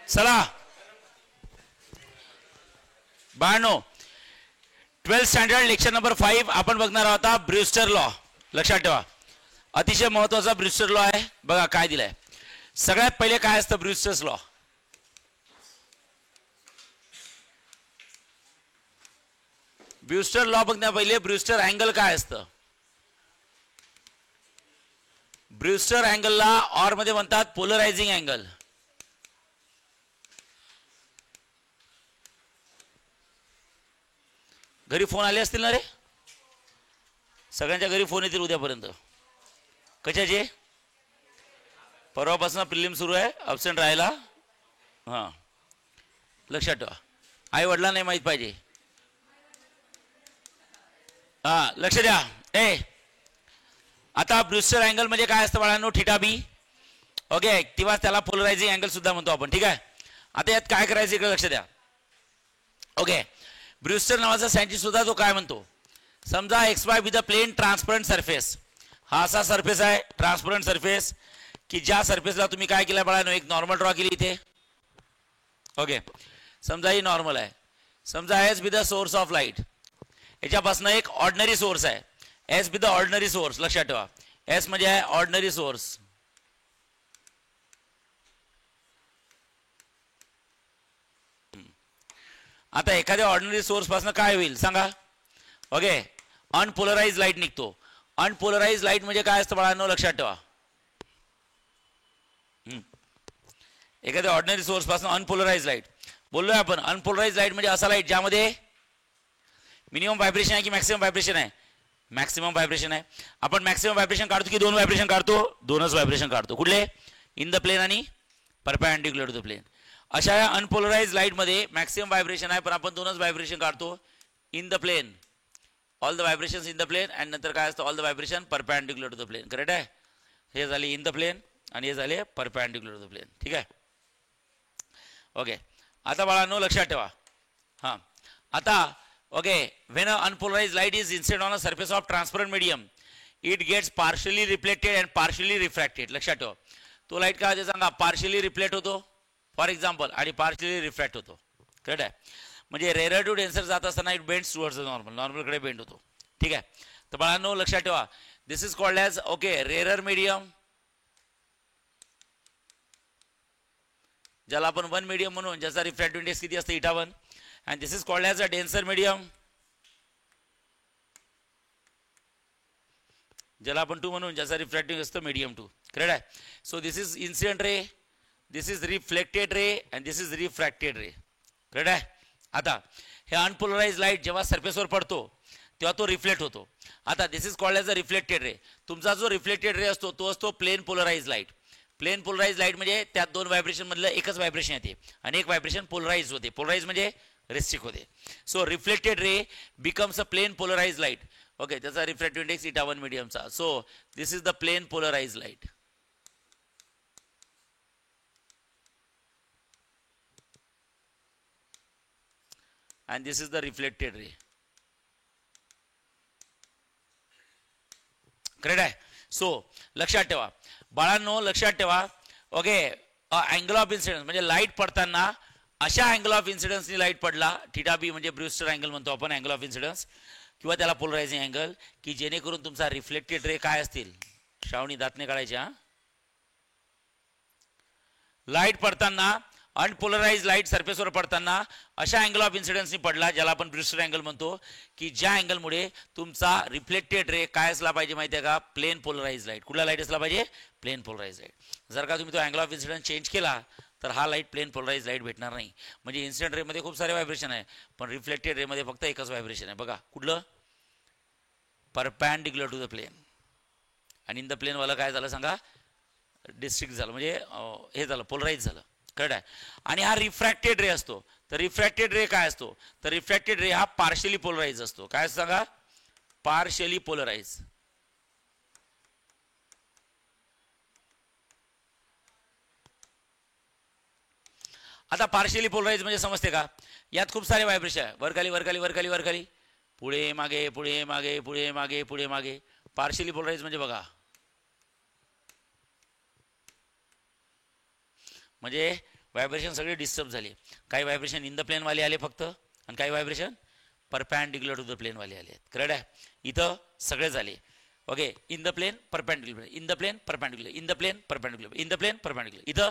चला बाळांनो, 12th standard lecture number 5 आपण बघणार आहोत ब्रूस्टर लॉ. लक्षात ठेवा, अतिशय महत्वाचा ब्रूस्टर लॉ आहे. बघा काय दिलंय. सगळ्यात पहिले काय असतं ब्रूस्टर्स लॉ? ब्रूस्टर लॉ बघण्या पहिले ब्रूस्टर अँगल काय असतं? ब्रूस्टर अँगलला ऑर मध्ये म्हणतात पोलरायझिंग अँगल. घरी फोन आले असतील ना रे? सगळ्यांच्या घरी फोन येतील उद्यापर्यंत. कशाचे? परवापासून प्रिलिम सुरू आहे, अब्सेंट राहायला. हां, लक्षात ठेवा. आई वडिलांना नाही माहीत पाहिजे. हां, लक्ष द्या. आता ब्रूस्टर अँगल म्हणजे काय असतं बाळांनो? थीटा बी. ओके, तेव्हा त्याला पोलरायझिंग अँगल सुद्धा म्हणतो आपण. ठीक आहे. आता यात काय करायचं इकडे लक्ष द्या. ओके, ब्रूस्टर नावाचा सायंटिस्ट सुद्धा तो काय म्हणतो? समजा X Y with a plane transparent surface. हा असा सरफेस आहे ट्रान्सपरंट सरफेस, की ज्या सरफेसला तुम्ही काय केलं बाळांनो? एक नॉर्मल ड्रॉ केली इथे. ओके, समजा ही नॉर्मल आहे. समजा S with the source of light. याच्यापासून एक ऑर्डिनरी सोर्स आहे. S with the ordinary source. लक्षात ठेवा, एस म्हणजे आहे ऑर्डिनरी सोर्स. आता एखाद्या ऑर्डिनरी सोर्स पासून काय होईल सांगा? ओके, अनपोलराइज लाईट निघतो. अनपोलराइज लाईट म्हणजे काय असतं बाळांनो? लक्षात ठेवा, एखाद्या ऑर्डिनरी सोर्स पासून अनपोलराइज लाईट बोललोय आपण. अनपोलराइज लाईट म्हणजे असा लाईट ज्यामध्ये मिनिमम व्हायब्रेशन आहे की मॅक्सिमम व्हायब्रेशन आहे? मॅक्सिमम व्हायब्रेशन आहे. आपण मॅक्सिमम व्हायब्रेशन काढतो की दोन व्हायब्रेशन काढतो? दोनच व्हायब्रेशन काढतो. कुठले? इन द प्लेन आणि परपेंडिक्युलर टू द प्लेन. अशा या अनपोलराइज लाईट मध्ये मॅक्सिमम व्हायब्रेशन आहे, पण आपण दोनच व्हायब्रेशन काढतो. In the plane, all the vibrations in the plane, and नंतर काय असतं? All the vibration perpendicular to the plane. Correct आहे. हे झाले इन द प्लेन आणि हे झाले परपेंडिक्युलर टू द प्लेन. ठीक आहे. ओके, आता बाळांनो लक्षात ठेवा. हां, आता okay, when a unpolarised light is incident on a surface of transparent medium, it gets partially reflected and partially refracted. लक्षात ठेवा, तो लाईट काय होते सांगा? पार्शियली रिफ्लेक्ट होतो फॉर एक्झाम्पल, आणि पार्शियली रिफ्रॅक्ट होतो. करेक्ट आहे. म्हणजे रेअर टू डेन्सर जात असताना it bends towards the normal, नॉर्मलकडे बेंड होतो. ठीक आहे. तर बाळांनो लक्षात ठेवा, this is called as okay rare medium, ज्याला आपण 1 मीडियम म्हणून, ज्याचा रिफ्रॅक्टिव्ह इंडेक्स किती असतं? η1. And this is called as a denser medium, ज्याला आपण 2 म्हणून, ज्याचा रिफ्रॅक्टिव्ह असतं मीडियम 2. करेक्ट आहे. So this is incident ray, this is reflected ray, and this is refracted ray. Correct आहे. आता हे अनपोलराइज लाईट जेव्हा सरफेसवर पडतो तेव्हा तो रिफ्लेक्ट होतो. आता this is called as a reflected ray. तुमचा जो रिफ्लेक्टेड रे असतो तो असतो plane polarise light. Plane polarise light म्हणजे त्यात दोन व्हायब्रेशन मधलं एकच व्हायब्रेशन येते आणि एक व्हायब्रेशन पोलराइज होते. पोलराइज म्हणजे रेस्ट्रिक्ट होते. So reflected ray becomes a plane polarise light. Okay, त्याचा रिफ्रॅक्टिव्ह इंडेक्स η1 मीडियमचा. So this is the plane polarise light. and this is the reflected ray. Correct आहे. सो लक्षात ठेवा बाळांनो, लक्षात ठेवा. ओके, अँगल ऑफ इन्सिडन्स म्हणजे लाईट पडताना अशा अँगल ऑफ इन्सिडन्सनी लाईट पडला, थीटा बी म्हणजे ब्रूस्टर अँगल म्हणतो आपण, अँगल ऑफ इन्सिडन्स किंवा त्याला पोलरायझिंग अँगल, की जेणेकरून तुमचा रिफ्लेक्टेड रे काय असतील? श्रावणी दातने काढायच्या. लाईट पडताना अनपोलराइज लाईट सरफेसवर पडताना अशा अँगल ऑफ इन्सिडन्सनी पडला, ज्याला आपण ब्रूस्टर अँगल म्हणतो, की ज्या अँगलमुळे तुमचा रिफ्लेक्टेड रे काय असला पाहिजे माहिती आहे का? Plane polarise light. कुठला लाईट असला पाहिजे? Plane polarise light. जर का तुम्ही तो अँगल ऑफ इन्सिडन्स चेंज केला तर हा लाईट प्लेन पोलराइज लाईट भेटणार नाही. म्हणजे इन्सिडेंट रेमध्ये खूप सारे व्हायब्रेशन आहे, पण रिफ्लेक्टेड रेमध्ये फक्त एकच व्हायब्रेशन आहे. बघा कुठलं? Perpendicular to the plane. आणि इन द प्लेनवाला काय झालं सांगा? डिस्ट्रिक्ट झालं, म्हणजे हे झालं, पोलराइज झालं. करेक्ट आहे. आणि हा रिफ्रॅक्टेड रे असतो. तर रिफ्रॅक्टेड रे काय असतो? तर रिफ्रॅक्टेड रे हा पार्शियली पोलराइज असतो. काय सांगा? Partially polarize. आता पार्शियली पोलराइज म्हणजे समजते का? यात खूप सारे व्हायब्रेशन आहे, वरखाली वरखाली वरखाली वरखाली, पुढे मागे पुढे मागे पुढे मागे पुढे मागे. पार्शियली पोलराइज म्हणजे बघा, म्हणजे व्हायब्रेशन सगळे डिस्टर्ब झाले. काही व्हायब्रेशन इन द प्लेनवाले आले फक्त, आणि काही व्हायब्रेशन परपॅन्डिक्युलर टू द प्लेनवाले आले आहेत. करेक्ट आहे. इथं सगळे झाले. Okay, in the plane perpendicular, in the plane perpendicular, in the plane perpendicular, in the plane perpendicular. इथं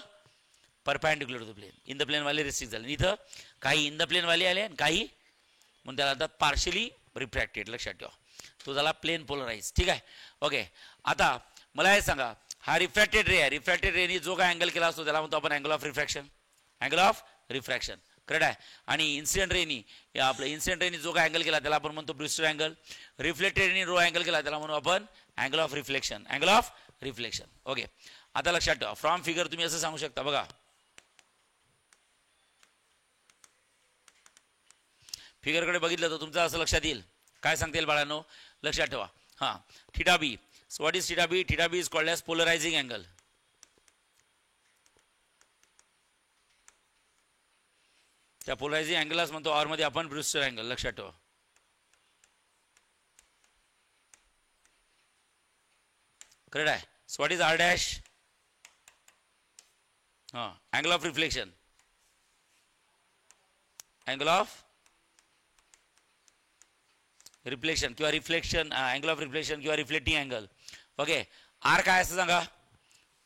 perpendicular to the plane, in the प्लेनवाले रिस्ट्रिक्ट झाले. इथं काही इन द प्लेनवाले आले आणि काही म्हणून त्याला आता पार्शली रिफ्रॅक्टेड. लक्षात ठेवा, तो झाला प्लेन पोलराइज. ठीक आहे. ओके, आता मला हे सांगा, हा रिफ्रॅक्टेड रे आहे. रिफ्रॅक्टेड रेने जो काय अँगल केला असतो त्याला म्हणतो आपण angle of refraction. Angle of refraction. Correct आहे. आणि इन्सिडेंट रेनी, आपलं इन्सिडेंट रेनी जो काय अँगल केला त्याला आपण म्हणतो ब्रूस्टर अँगल. रिफ्लेक्टेड रेनी रो अँगल केला त्याला म्हणू आपण angle of reflection. Angle of reflection. Okay, आता लक्षात ठेवा, फ्रॉम फिगर तुम्ही असं सांगू शकता. बघा, फिगरकडे बघितलं तर तुमचं असं लक्षात येईल. काय सांगता येईल बाळांनो? लक्षात ठेवा. हां, theta B. So what is theta B? Theta B is called as polarising angle. त्या पोलरायझिंग अँगललाच म्हणतो ऑर मध्ये आपण ब्रूस्टर अँगल. लक्षात ठेवा. करेक्ट आहे. So what is R dash? हां, angle of reflection. Angle of reflection किंवा रिफ्लेक्शन, अँगल ऑफ रिफ्लेक्शन किंवा रिफ्लेक्टिंग अँगल. ओके, आर काय असतं सांगा?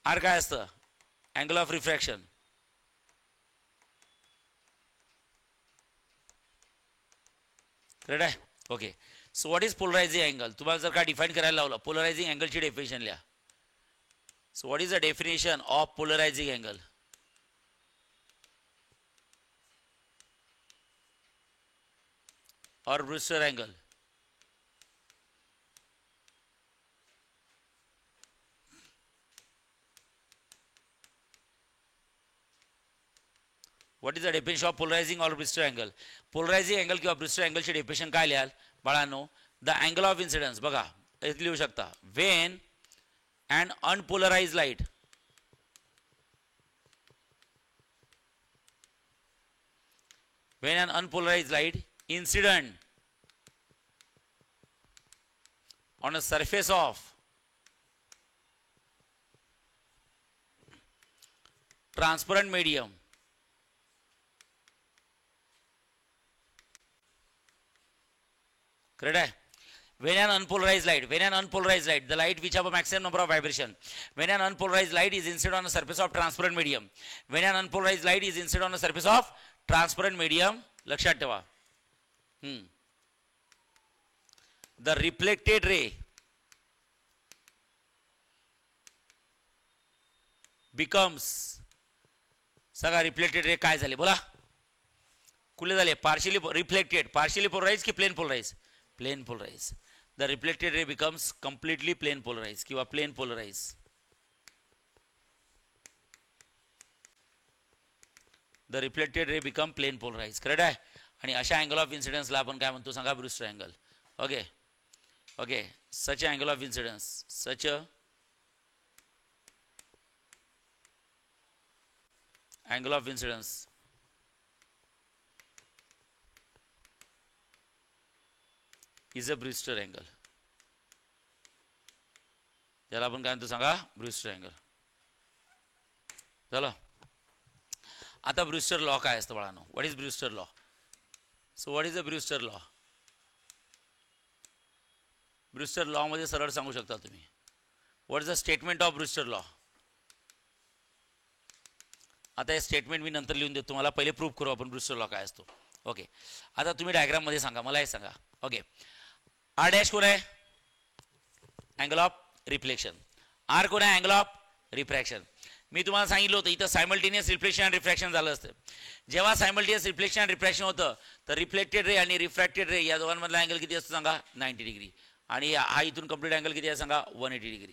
आर काय असतं? Angle of refraction. करेक्ट आहे. Okay, so what is polarising angle? तुम्हाला जर का डिफाईन करायला लावलं पोलरायझिंग अँगलची डेफिनेशन लिहा. So what is the definition of polarising angle? Or Brewster angle. What is the definition of polarising or Brewster angle? Polarising angle किंवा Brewster अँगलची definition काय लिहाल बाळांनो? The angle of incidence. बघा, इथे लिहू शकता, when an unpolarised light when an unpolarized light incident on a surface of transparent medium correct hai? When an unpolarized light, the light which have a maximum number of vibration, when an unpolarized light is incident on a surface of transparent medium, when an unpolarized light is incident on a surface of transparent medium, लक्षात ठेवा, the reflected ray becomes, सगळा reflected ray काय झाले बोला? कुठले झाले? Partially reflected, partially polarise की plane polarise? Plane polarise. The reflected ray becomes completely plane polarise किंवा plane polarise. The reflected ray become plane polarise. Correct आहे. आणि अशा अँगल ऑफ इन्सिडन्सला आपण काय म्हणतो सांगा? Brewster angle. Okay okay, such angle of incidence, such angle of incidence is a Brewster angle. त्याला आपण काय म्हणतो सांगा? Brewster angle. चला, आता ब्रूस्टर लॉ काय असतं बाळांनो? What is Brewster law? So what is a Brewster law? Brewster law मध्ये सरळ सांगू शकता तुम्ही. What is the statement of Brewster law? आता हे स्टेटमेंट मी नंतर लिहून देतो तुम्हाला, पहिले प्रूफ करू आपण ब्रूस्टर लॉ काय असतो. ओके, आता तुम्ही डायग्राम मध्ये सांगा, मला हे सांगा. ओके, आर डॅश कोण आहे? Angle of reflection. आर कोण आहे? Angle of refraction. मी तुम्हाला सांगितलं होतं इथं सायमल्टेनियस रिफ्लेक्शन आणि रिफ्रॅक्शन झालं असतं. जेव्हा सायमल्टेनियस रिफ्लेक्शन आणि रिफ्रॅक्शन होतं तर रिफ्लेक्टेड रे आणि रिफ्रॅक्टेड रे या दोघांमधला अँगल किती असतो सांगा? 90 डिग्री. आणि हा इथून कंप्लीट अँगल किती आहे सांगा? 180 डिग्री.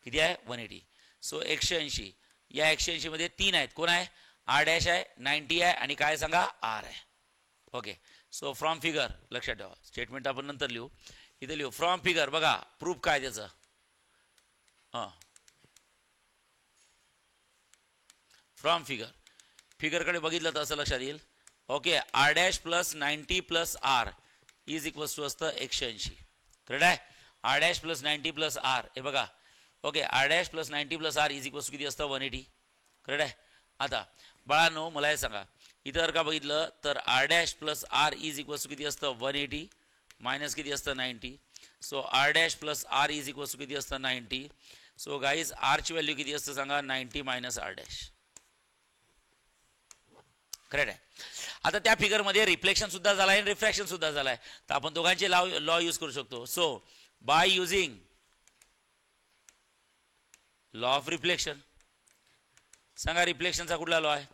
किती आहे? 180. सो 180. या 180 मध्ये 3 आहेत. कोण आहे? आर डॅश आहे, 90 आहे आणि काय सांगा? आर आहे. ओके, सो फ्रॉम फिगर, लक्षात ठेवा, स्टेटमेंट आपण नंतर लिहू, इथे लिहू. फ्रॉम फिगर बघा, प्रूफ काय त्याचं? फ्रॉम फिगर, फिगरकडे बघितलं तर असं लक्षात येईल. Okay, R dash plus 90 plus R is equals to असतं 180. करेक्ट आहे? R dash plus 90 plus R, हे बघा. Okay, R dash plus 90 plus R is equals to किती असतं? 180. करेक्ट आहे? आता बाळांनो मला हे सांगा, इथं जर का बघितलं तर R dash plus R is equals to किती असतं 180 मायनस किती असतं 90. So R dash plus R is equals to किती असतं 90. सो गाईज आरची व्हॅल्यू किती असतं सांगा 90 मायनस आर डॅश. करेक्ट आहे. आता त्या फिगरमध्ये रिफ्लेक्शन सुद्धा झाला आहे आणि रिफ्रॅक्शन सुद्धा झाला आहे, तर आपण दोघांचे लॉ यूज करू शकतो. So by using law of reflection, सांगा रिफ्लेक्शनचा कुठला लॉ आहे?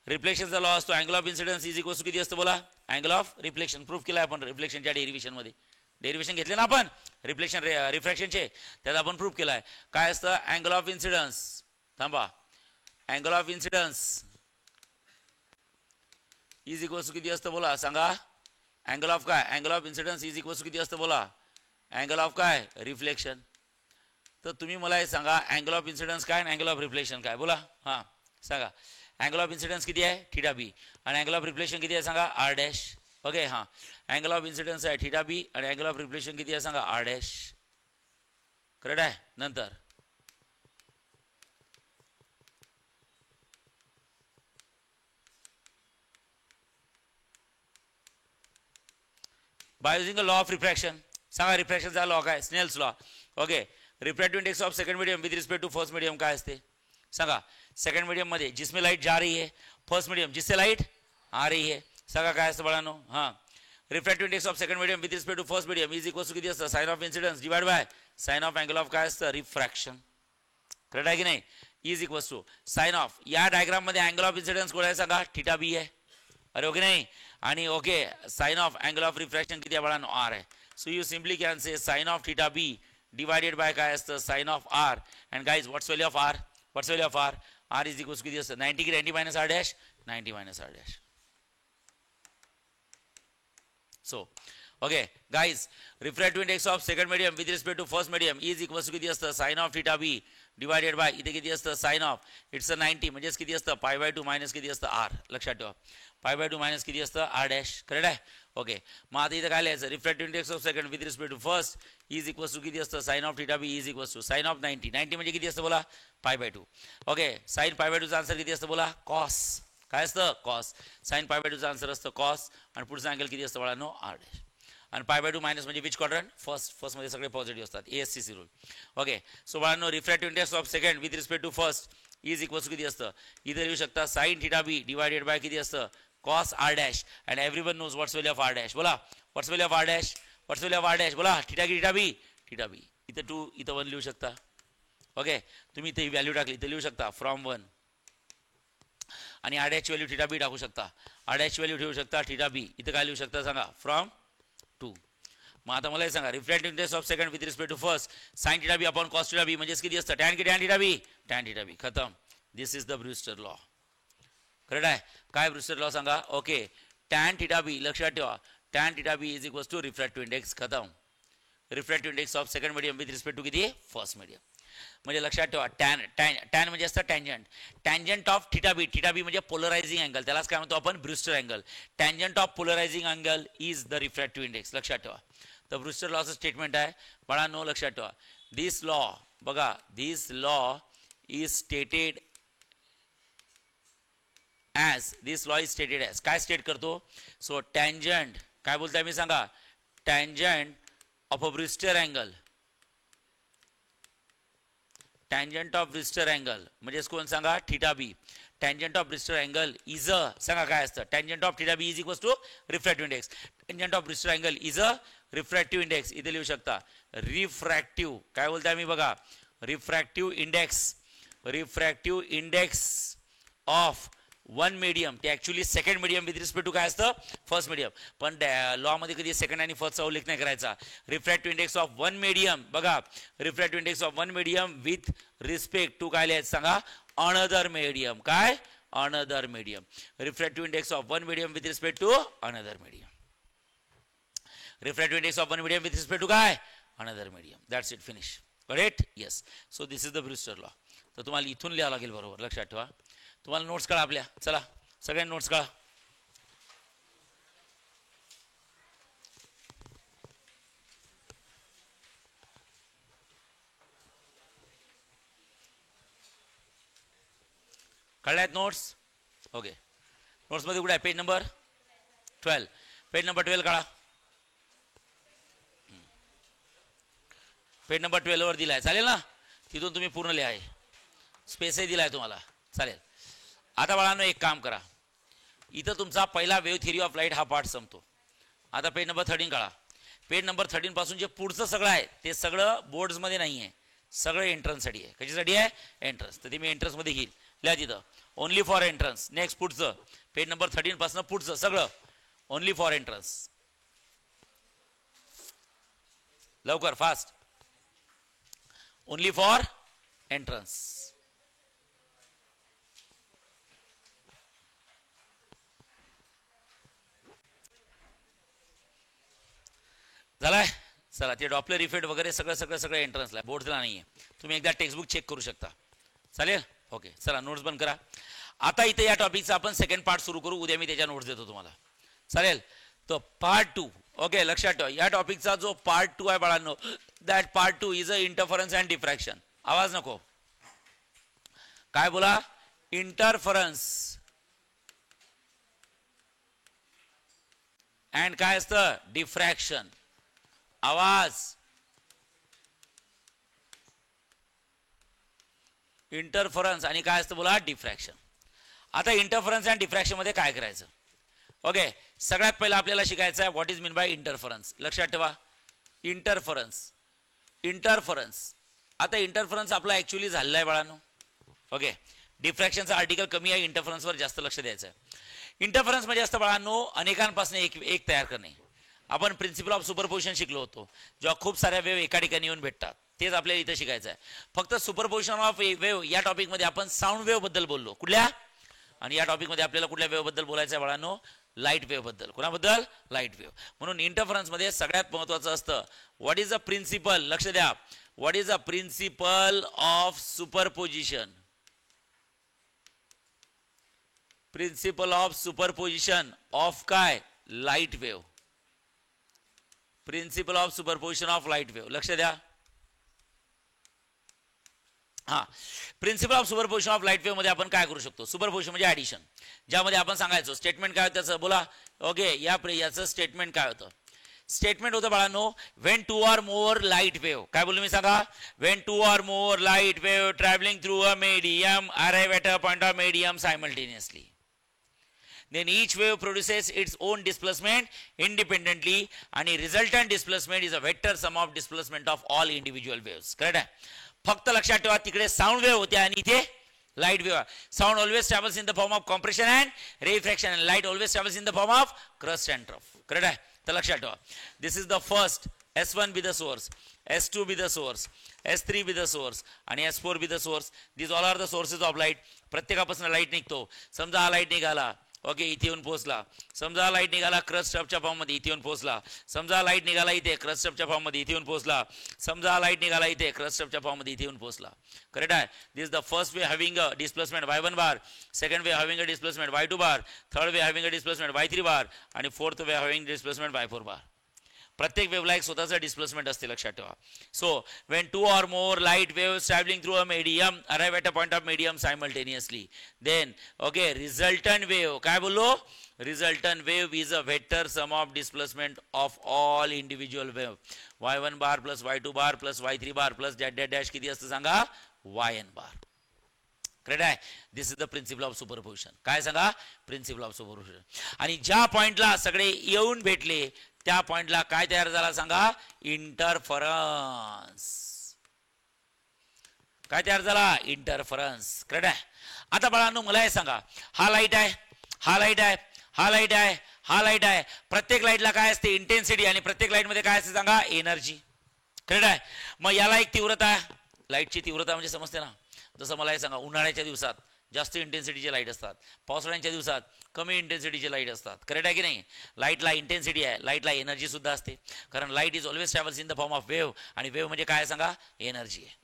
रिफ्लेक्शनचा लॉ असतो angle of incidence is equals to किती असतं बोला? Angle of reflection. प्रूफ केला आपण रिफ्लेक्शनच्या डेरिव्हेशनमध्ये. डेरिव्हेशन घेतले ना आपण रिफ्लेक्शन रिफ्रॅक्शनचे, त्यात आपण प्रूफ केला आहे. काय असतं? अँगल ऑफ इन्सिडन्स, थांबा, angle of incidence is equals to किती असतं बोला? सांगा. अँगल ऑफ काय? Angle of incidence is equals to किती असतं बोला? अँगल ऑफ काय? रिफ्लेक्शन. तर तुम्ही मला हे सांगा अँगल ऑफ इन्सिडन्स काय आणि अँगल ऑफ रिफ्लेक्शन काय बोला. हां सांगा. अँगल ऑफ इन्सिडन्स किती आहे? Theta B. आणि अँगल ऑफ रिफ्लेक्शन किती आहे सांगा? R dash. ओके हां, अँगल ऑफ इन्सिडन्स आहे थीटा बी आणि अँगल ऑफ रिफ्लेक्शन किती आहे सांगा? R dash. करेक्ट आहे. नंतर by using a law of refraction, सांगा रिफ्रॅक्शनचा लॉ काय? Snell's law. Okay, refractive index of second medium with respect to first medium काय असते सांगा? सेकंड मीडियम मध्ये जिसमें लाइट जा रही है, फर्स्ट मीडियम जिससे लाइट आ रही है, सांगा काय असतं बाळांनो? हां, refractive index of second medium with respect to first medium is equals to किती असतं? Sine of incidence divide by sine of angle of काय असतं? रिफ्रॅक्शन. करेक्ट आहे की नाही? Is equals to sine of, या डायग्राम मध्ये अँगल ऑफ इन्सिडन्स कोण आहे सांगा? थीटा बी आहे. अरे ओके नाही? आणि okay sine of angle of refraction किती आहे बाळांनो? आर आहे. So you simply can say sine of theta B divided by काय असतं? Sine of R. And guys what's value of R? What's value of R? R is equals किती असतं? 90 की 90 minus R dash? 90 minus R dash. So okay guys, refractive index of second medium with respect to first medium is equals to किती असतं? Sine of theta B divided by इथे किती असतं? Sine of its 90 म्हणजेच किती असतं? पाय by 2 minus किती असतं? आर. लक्षात ठेवा, पाय बाय 2 मायनस किती असतं? R dash. करेक्ट आहे? ओके, मग आता इथं काय लिहायचं? Refractive index of second with respect to first is equals to किती असतं? Sine of theta B is equals to sine of 90. 90 म्हणजे किती असतं बोला? Pi by 2. Okay, sine pi by 2 चा आन्सर किती असतं बोला? कॉस. काय असतं? कॉस. साइन पाय बाय 2 चा आन्सर असतं कॉस. आणि पुढचा अँगल किती असतं बाळांनो? R dash. आणि पाय बाय 2 मायनस म्हणजे विच क्वाड्रंट? फर्स्ट मध्ये सगळे पॉझिटिव्ह असतात. ASCC rule. ओके, सो बाळांनो refractive index of second with respect to first is equals to किती असतं? इथे लिहू शकता sine theta B divided by किती असतं? cos r dash. and everyone knows what's value of r dash. बोला what's value of r dash? what's value of r dash? बोला theta की थीटा बी. इथं 2 इथं 1 लिहू शकता. ओके, तुम्ही इथे व्हॅल्यू टाकली इथे लिहू शकता फ्रॉम 1 आणि r dash व्हॅल्यू थीटा बी टाकू शकता. r dash व्हॅल्यू ठेवू शकता थीटा बी. इथं काय लिहू शकता सांगा? फ्रॉम 2. मग आता मला हे सांगा refractive index of second with respect to first sine theta B upon cos theta B म्हणजे किती असतं? Tan theta B. Tan theta B. खतम. This is the Brewster law. Correct आहे? काय ब्रूस्टर लॉ सांगा? ओके, टॅन थीटा बी लक्षात ठेवा. Tan theta B is equals to refractive index. खतम. Refractive index of second medium with respect to किती? First medium. म्हणजे लक्षात ठेवा टॅन टॅन टॅन म्हणजे असतं tangent. Tangent of theta B. Theta B म्हणजे पोलरायझिंग अँगल, त्यालाच काय म्हणतो आपण? Brewster angle. Tangent of polarising angle is the refractive index. लक्षात ठेवा. तर ब्रूस्टर लॉचं स्टेटमेंट आहे बाळांनो. लक्षात ठेवा दिस लॉ, बघा this law is stated as, this law is stated as काय स्टेट करतो? सो टँजंट काय बोलताय मी सांगा? Tangent of a Brewster angle. Tangent of Brewster angle म्हणजे कोण सांगा? Theta B. Tangent of Brewster angle is uh, सांगा काय असतं? Tangent of theta B is equals to refractive index. Tangent of Brewster angle is a refractive index. इथे लिहू शकता refractive. काय बोलताय मी बघा? Refractive index. Refractive index of one medium. ते actually second medium with respect to काय असतं? First medium. पण लॉ मध्ये कधी सेकंड आणि फर्स्टचा उल्लेख नाही करायचा. Refractive index of one medium, बघा refractive index of one medium with respect to काय लिहायचं सांगा? Another medium. काय? Another medium. Refractive index of one medium with respect to another medium. Refractive index of one medium with respect to काय? Another medium. That's it, finish. Correct? Yes. So this is the Brewster law. तर तुम्हाला इथून लिहावं लागेल बरोबर. लक्षात ठेवा. तुम्हाला नोट्स कळा आपल्या. चला सगळ्यांनी नोट्स कळा. कळल्यात नोट्स? ओके, नोट्समध्ये कुठे आहे? Page number 12. पेज नंबर 12 काढा. पेज नंबर 12 वर दिलाय, चालेल ना? तिथून तुम्ही पूर्ण लिहाय, स्पेसही दिलाय तुम्हाला, चालेल. आता बाळांनो एक काम करा, इथं तुमचा पहिला वेव्ह थिअरी ऑफ लाईट हा पार्ट संपतो. आता पेज नंबर 13 काढा. पेज नंबर 13 पासून जे पुढचं सगळं आहे ते सगळं बोर्ड्समध्ये नाही आहे, सगळं एंट्रन्ससाठी आहे. कशासाठी आहे? एंट्रन्स. तर ते मी एंट्रन्समध्ये घेईल, लिहा तिथं ओनली फॉर एंट्रन्स. नेक्स्ट पुढचं पेज नंबर 13 पासून पुढचं सगळं ओनली फॉर एंट्रन्स. लवकर, फास्ट. Only for entrance. झालाय? चला, ते डॉपलर इफेक्ट वगैरे सगळं सगळं सगळं एंट्रन्सला, बोर्डला नाही आहे. तुम्ही एकदा टेक्स्टबुक चेक करू शकता, चालेल? ओके, चला नोट्स बंद करा. आता इथे या टॉपिकचा आपण सेकंड पार्ट सुरू करू. उद्या मी त्याच्या नोट्स देतो तुम्हाला, चालेल? तो पार्ट 2. ओके, लक्षात ठेवा या टॉपिकचा जो पार्ट 2 आहे बाळांनो, that part 2 is a interference and diffraction. आवाज नको, काय बोला? इंटरफरन्स अँड काय असतं? डिफ्रॅक्शन. आवाज. इंटरफरन्स आणि काय असतं बोला? डिफ्रॅक्शन. आता इंटरफरन्स अँड डिफ्रॅक्शन मध्ये काय करायचं? ओके, सगळ्यात पहिला आपल्याला शिकायचं आहे what is mean by interference. लक्षात ठेवा, इंटरफरन्स. इंटरफरन्स, आता इंटरफरन्स आपला ऍक्च्युअली झालेला आहे बाळांनो. ओके, डिफ्रॅक्शनचा आर्टिकल कमी आहे, इंटरफरन्सवर जास्त लक्ष द्यायचं आहे. इंटरफरन्स म्हणजे असतं बाळांनो अनेकांपासून एक तयार करणे. आपण प्रिन्सिपल ऑफ सुपरपोजिशन शिकलो होतो, जेव्हा खूप साऱ्या वेव्ह एका ठिकाणी येऊन भेटतात. तेच आपल्याला इथं शिकायचं आहे. फक्त सुपरपोजिशन ऑफ वेव्ह या टॉपिकमध्ये आपण साऊंड वेव्ह बद्दल बोललो. कुठल्या? आणि या टॉपिकमध्ये आपल्याला कुठल्या वेव्ह बद्दल बोलायचं आहे बाळांनो? लाईट वेव्ह बद्दल. कोणाबद्दल? Light wave. म्हणून इंटरफरन्स मध्ये सगळ्यात महत्वाचं असतं व्हॉट इज अ प्रिन्सिपल. लक्ष द्या, what is a principle of superposition. Principle of superposition of काय? Light wave. Principle of superposition of light wave. लक्ष द्या. हा, principle of superposition of light wave मध्ये आपण काय करू शकतो? सुपरपोजिशन म्हणजे ऍडिशन, ज्यामध्ये आपण सांगायचो स्टेटमेंट काय होतं त्याचं बोला. ओके, याचं स्टेटमेंट काय होतं? स्टेटमेंट होतं बाळांनो, when 2 or more light wave. काय बोललो मी सांगा? When 2 or more light wave travelling through a medium arrive at a point of medium simultaneously, then each wave produces its own displacement independently and resultant displacement is a vector sum of displacement of all individual waves. Correct आहे? फक्त लक्षात ठेवा, तिकडे sound wave होते आणि इथे light wave. Sound always travels in the form of compression and refraction and light always travels in the form of crest and trough. Correct आहे? तर लक्षात ठेवा, this is the first. S1 be the source, S2 be the source, S3 be the source आणि S4 be the source. This all are the sources of light. प्रत्येकापासून light निघतो. समजा हा light निघाला, ओके, इथे येऊन पोहोचला. समजा लाईट निघाला क्रस्ट स्टफच्या फॉर्म मध्ये, इथे येऊन पोहोचला. समजा लाईट निघाला इथे क्रस्ट स्टफच्या फॉर्म मध्ये, इथे येऊन पोहोचला. समजा लाईट निघाला इथे क्रस्ट स्टफच्या फॉर्म मध्ये, इथे येऊन पोहोचला. करेक्ट आहे? This the first wave having a displacement y1 bar, second wave having a displacement y2 bar, third wave having a displacement y3 bar आणि fourth wave having displacement y4 bar. प्रत्येक वेव्हला एक स्वतःचं डिस्प्लेसमेंट असते, लक्षात ठेवा. So when 2 or more light waves travelling through a medium arrive at a point of medium simultaneously, then okay resultant wave. काय बोललो? Resultant wave is a vector sum of displacement of all individual wave. y1 bar plus y2 bar plus y3 bar plus dash किती असतं सांगा? yn bar. Correct आहे? This is the principle of superposition. काय सांगा? Principle of superposition. आणि ज्या पॉइंटला सगळे येऊन भेटले त्या पॉइंटला काय तयार झाला सांगा? इंटरफरन्स. काय तयार झाला? इंटरफरन्स. करेक्ट आहे? आता बाळांनो मला हे सांगा, हा लाईट आहे, हा लाईट आहे, हा लाईट आहे, हा लाईट आहे. प्रत्येक लाईटला काय असते? इंटेन्सिटी. आणि प्रत्येक लाईट मध्ये काय असते सांगा? एनर्जी. करेक्ट आहे? मग याला एक तीव्रता आहे. लाईटची तीव्रता म्हणजे समजते ना? जसं मला हे सांगा, उन्हाळ्याच्या दिवसात जास्त इंटेन्सिटीचे लाईट असतात, पावसाळ्याच्या दिवसात कमी इंटेन्सिटीचे लाईट असतात. करेक्ट आहे की नाही? लाईटला इंटेन्सिटी आहे, लाईटला एनर्जी सुद्धा असते, कारण light is always travels in the form of wave. आणि वेव्ह म्हणजे काय सांगा? एनर्जी आहे.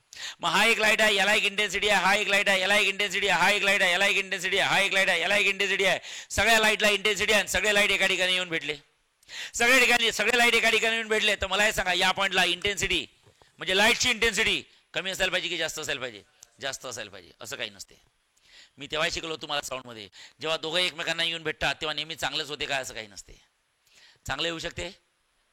मग हा एक लाईट आहे, याला एक इंटेन्सिटी आहे, हा एक लाईट आहे, याला एक इंटेन्सिटी आहे, हा एक लाईट आहे, याला एक इंटेन्सिटी आहे, हा एक लाईट आहे, याला एक इंटेन्सिटी आहे. सगळ्या लाईटला इंटेन्सिटी आहे, सगळे लाईट एका ठिकाणी येऊन भेटले. सगळे लाईट एका ठिकाणी येऊन भेटले. तर मला हे सांगा, या पॉइंटला इंटेन्सिटी म्हणजे लाईटची इंटेन्सिटी कमी असायला पाहिजे की जास्त असायला पाहिजे? जास्त असायला पाहिजे. असं काही नसते. मी तेव्हा शिकलो तुम्हाला साऊंडमध्ये, जेव्हा दोघं एकमेकांना येऊन भेटतात तेव्हा नेहमी चांगलंच होते काय असं काही नसते. चांगलं येऊ शकते,